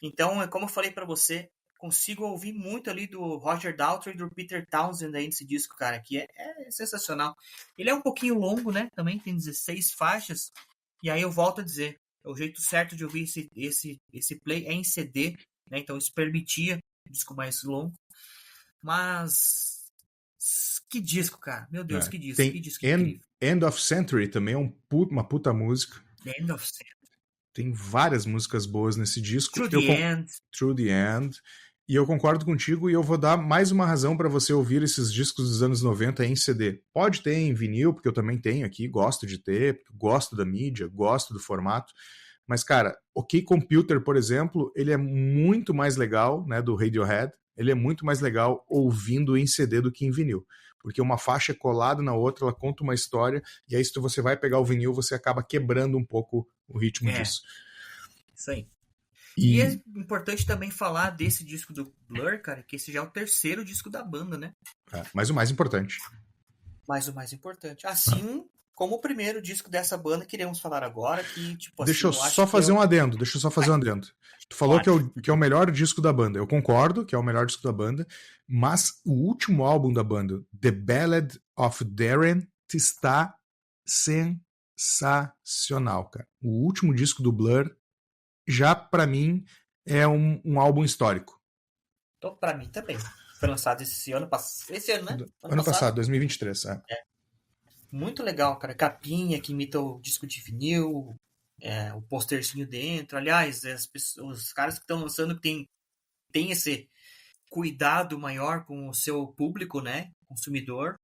Então, como eu falei pra você, consigo ouvir muito ali do Roger Daltrey e do Peter Townsend aí nesse disco, cara, que é sensacional. Ele é um pouquinho longo, né? Também tem 16 faixas. E aí eu volto a dizer, o jeito certo de ouvir esse play é em CD, né? Então isso permitia um disco mais longo. Mas que disco, cara. Meu Deus, É. que Tem disco incrível. End of Century também, uma puta música. The End of Sin. Tem várias músicas boas nesse disco. Through the End. Through the End. E eu concordo contigo e eu vou dar mais uma razão para você ouvir esses discos dos anos 90 em CD. Pode ter em vinil, porque eu também tenho aqui, gosto de ter, gosto da mídia, gosto do formato. Mas, cara, OK Computer, por exemplo, ele é muito mais legal, né, do Radiohead, ele é muito mais legal ouvindo em CD do que em vinil. Porque uma faixa é colada na outra, ela conta uma história, e aí se você vai pegar o vinil, você acaba quebrando um pouco o ritmo disso. Isso aí. E é importante também falar desse disco do Blur, cara, que esse já é o terceiro disco da banda, né? Mas o mais importante. Mas o mais importante. Assim como o primeiro disco dessa banda que iremos falar agora, que, tipo Deixa eu assim, eu acho só que fazer um adendo, Tu falou que é o melhor disco da banda. Eu concordo que é o melhor disco da banda, mas o último álbum da banda, The Ballad of Darren, está sensacional, cara. O último disco do Blur, já pra mim, é um álbum histórico. Então, pra mim também. Foi lançado esse ano, né? Ano passado, 2023. Muito legal, cara. Capinha que imita o disco de vinil, o posterzinho dentro. Aliás, os caras que estão lançando tem esse cuidado maior com o seu público, né? Consumidor.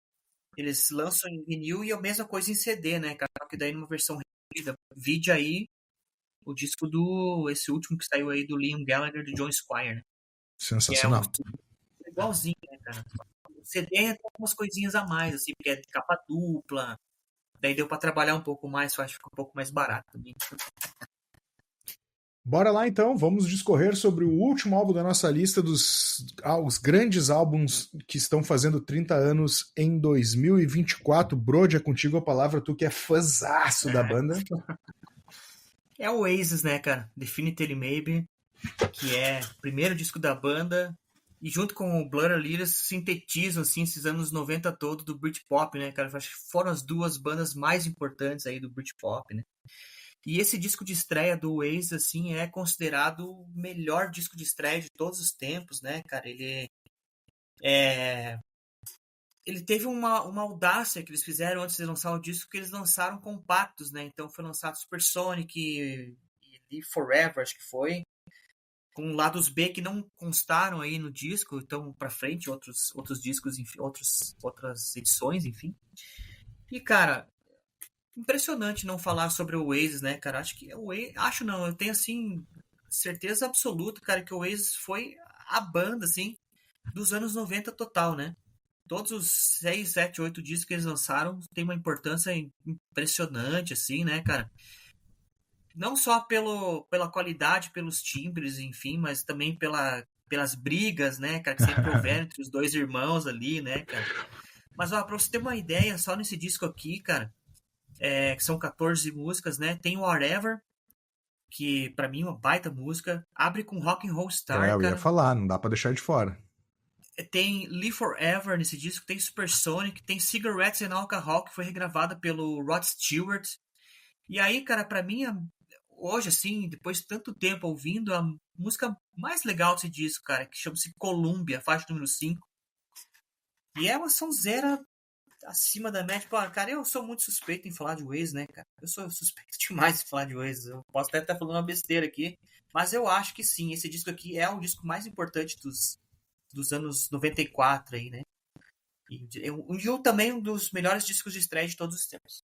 Eles lançam em vinil e a mesma coisa em CD, né, cara? Que daí numa versão reduzida. Vide aí o disco esse último que saiu aí do Liam Gallagher, do John Squire, né? Sensacional. Que é igualzinho, né, cara? O CD tem algumas coisinhas a mais, assim, porque é de capa dupla. Daí deu pra trabalhar um pouco mais, eu acho que ficou um pouco mais barato também. Bora lá então, vamos discorrer sobre o último álbum da nossa lista os grandes álbuns que estão fazendo 30 anos em 2024. Brode, é contigo a palavra, tu que é fãzaço da banda. É o Oasis, né, cara? Definitely Maybe, que é o primeiro disco da banda. E junto com o Blur ali, eles sintetizam, assim, esses anos 90 todo do Britpop, né, cara? Acho que foram as duas bandas mais importantes aí do Britpop, né? E esse disco de estreia do Oasis, assim, é considerado o melhor disco de estreia de todos os tempos, né, cara? Ele teve uma audácia que eles fizeram antes de lançar o disco, que eles lançaram compactos, né? Então foi lançado Supersonic e Live Forever, acho que foi. Com lados B que não constaram aí no disco, então pra frente, outros discos, enfim, outras edições, enfim. E, cara, impressionante não falar sobre o Oasis, né, cara? Acho não, eu tenho, assim, certeza absoluta, cara, que o Oasis foi a banda, assim, dos anos 90 total, né? Todos os 6, 7, 8 discos que eles lançaram têm uma importância impressionante, assim, né, cara? Não só pela qualidade, pelos timbres, enfim, mas também pelas brigas, né, cara, que sempre houveram entre os dois irmãos ali, né, cara? Mas, ó, pra você ter uma ideia, só nesse disco aqui, cara, que são 14 músicas, né? Tem o Whatever, que pra mim é uma baita música. Abre com Rock and Roll Star, Eu ia cara. falar, não dá pra deixar de fora. Tem Live Forever nesse disco, tem Supersonic, tem Cigarettes and Alcohol, que foi regravada pelo Rod Stewart. E aí, cara, pra mim, hoje, assim, depois de tanto tempo ouvindo, a música mais legal desse disco, cara, que chama-se Columbia, faixa número 5. E é uma sonzeira acima da média. Pô, cara, eu sou muito suspeito em falar de Oasis, né, cara? Eu sou suspeito demais em falar de Oasis. Eu posso até estar falando uma besteira aqui, mas eu acho que sim, esse disco aqui é o disco mais importante dos anos 94 aí, né? E também um dos melhores discos de estreia de todos os tempos.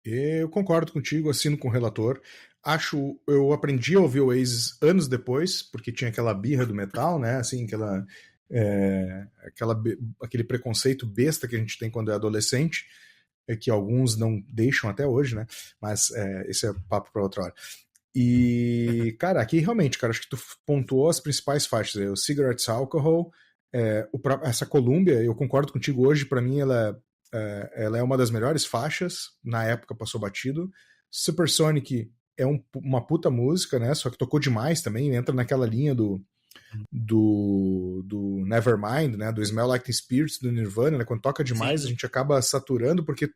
Eu concordo contigo, assino com o relator. Eu aprendi a ouvir o Oasis anos depois, porque tinha aquela birra do metal, né? Assim, aquele preconceito besta que a gente tem quando é adolescente, que alguns não deixam até hoje, né? Mas esse é papo para outra hora. E, cara, aqui realmente, cara, acho que tu pontuou as principais faixas. O Cigarettes Alcohol, essa Columbia, eu concordo contigo hoje, para mim ela é uma das melhores faixas, na época passou batido. Supersonic é uma puta música, né? Só que tocou demais também, entra naquela linha do Nevermind, né? Do Smell Like Teen Spirit do Nirvana, né? Quando toca demais, sim, a gente acaba saturando, porque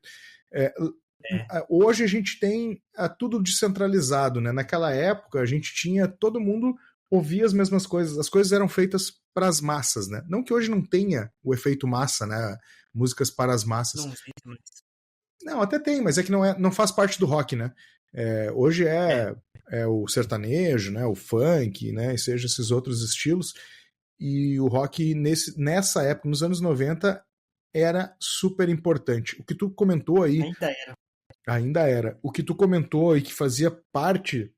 hoje a gente tem tudo descentralizado, né? Naquela época a gente tinha, todo mundo ouvia as mesmas coisas, as coisas eram feitas para as massas, né? Não que hoje não tenha o efeito massa, né? Músicas para as massas. Não, até tem, mas é que não faz parte do rock, né? Hoje é o sertanejo, né? O funk, né? E seja esses outros estilos. E o rock, nessa época, nos anos 90, era super importante. O que tu comentou aí... Ainda era. O que tu comentou e que fazia parte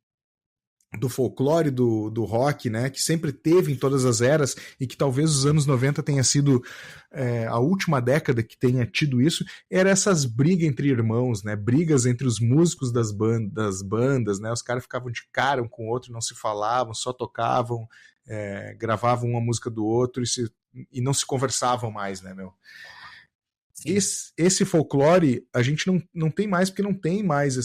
do folclore do rock, né, que sempre teve em todas as eras e que talvez os anos 90 tenha sido a última década que tenha tido isso, era essas brigas entre irmãos, né, brigas entre os músicos das bandas, né, os caras ficavam de cara um com o outro, não se falavam, só tocavam, gravavam uma música do outro e não se conversavam mais, né, meu. Esse folclore a gente não tem mais, porque não tem mais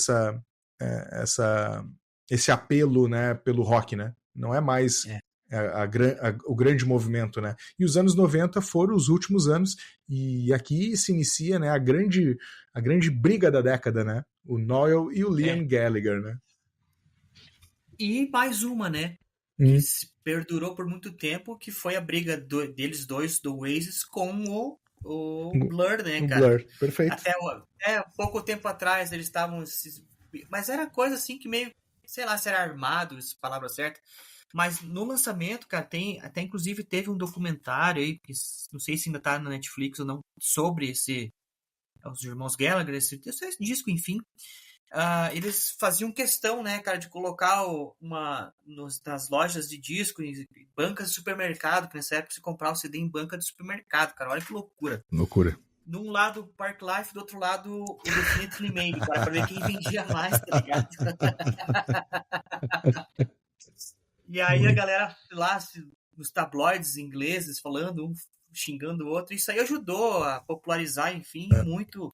esse apelo, né, pelo rock, né? Não é mais o grande movimento, né? E os anos 90 foram os últimos anos, e aqui se inicia, né, a grande briga da década, né? O Noel e o Liam Gallagher, né? E mais uma, né? Que perdurou por muito tempo, que foi a briga deles dois, do Oasis, com o Blur, né, cara? Blur, perfeito. Até pouco tempo atrás eles estavam... Mas era coisa assim que meio... Sei lá se era armado, essa palavra certa. Mas no lançamento, cara, até inclusive teve um documentário aí, que não sei se ainda tá na Netflix ou não, sobre os irmãos Gallagher, esse disco, enfim. Eles faziam questão, né, cara, de colocar nas lojas de disco, em bancas de supermercado, que nessa época se comprava o CD em banca de supermercado, cara. Olha que loucura. Loucura. Num lado o Park Life, do outro lado o Definitely Maybe, cara, pra ver quem vendia mais, tá ligado? E aí a galera lá, nos tabloides ingleses, falando, um xingando o outro, isso aí ajudou a popularizar, enfim, muito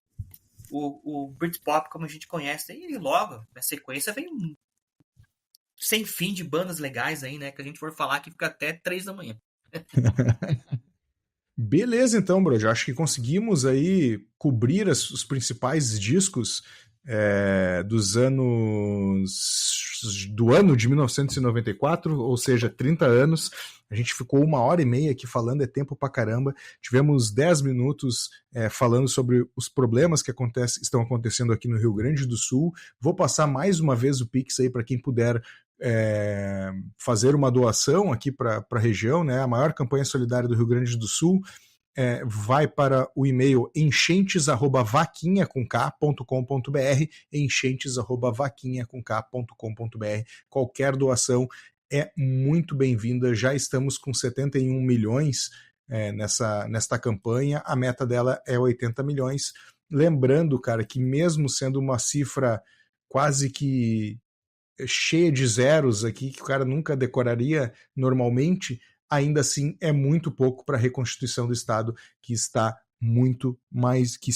o Britpop como a gente conhece. E logo, na sequência, vem sem fim de bandas legais aí, né? Que a gente for falar que fica até 3 da manhã. Beleza, então, bro. Já acho que conseguimos aí cobrir os principais discos do ano de 1994, ou seja, 30 anos. A gente ficou 1h30 aqui falando, é tempo pra caramba. Tivemos 10 minutos falando sobre os problemas que estão acontecendo aqui no Rio Grande do Sul. Vou passar mais uma vez o Pix aí para quem puder fazer uma doação aqui para a região, né? A maior campanha solidária do Rio Grande do Sul. Vai para o e-mail enchentes@vaquinha.com.br, enchentes@vaquinha.com.br. Qualquer doação é muito bem-vinda. Já estamos com 71 milhões nesta campanha. A meta dela é 80 milhões. Lembrando, cara, que mesmo sendo uma cifra quase que cheia de zeros aqui, que o cara nunca decoraria normalmente, ainda assim é muito pouco para a reconstituição do Estado, que está muito mais... que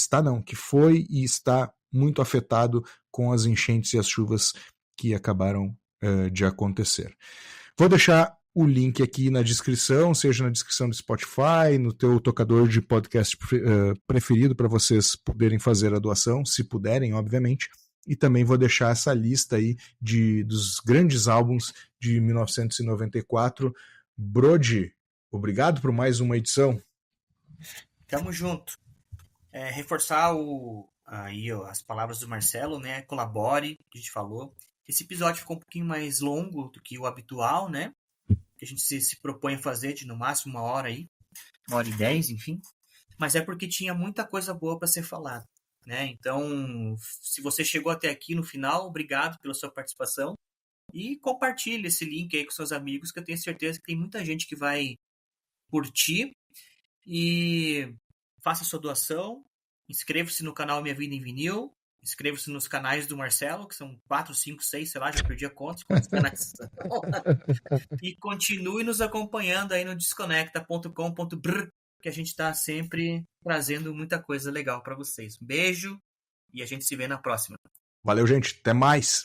foi e está muito afetado com as enchentes e as chuvas que acabaram de acontecer. Vou deixar o link aqui na descrição, seja na descrição do Spotify, no teu tocador de podcast preferido, para vocês poderem fazer a doação, se puderem, obviamente. E também vou deixar essa lista aí dos grandes álbuns de 1994. Brody, obrigado por mais uma edição. Tamo junto. reforçar as palavras do Marcelo, né? Colabore, que a gente falou. Esse episódio ficou um pouquinho mais longo do que o habitual, né? Que a gente se propõe a fazer de no máximo 1 hora aí, 1 hora e 10, enfim. Mas é porque tinha muita coisa boa para ser falada, né? Então, se você chegou até aqui no final, obrigado pela sua participação e compartilhe esse link aí com seus amigos, que eu tenho certeza que tem muita gente que vai curtir. E faça sua doação, inscreva-se no canal Minha Vida em Vinil, inscreva-se nos canais do Marcelo, que são 4, 5, 6, sei lá, já perdi a conta, quantos canais são. E continue nos acompanhando aí no desconecta.com.br, que a gente está sempre trazendo muita coisa legal para vocês. Um beijo e a gente se vê na próxima. Valeu, gente. Até mais.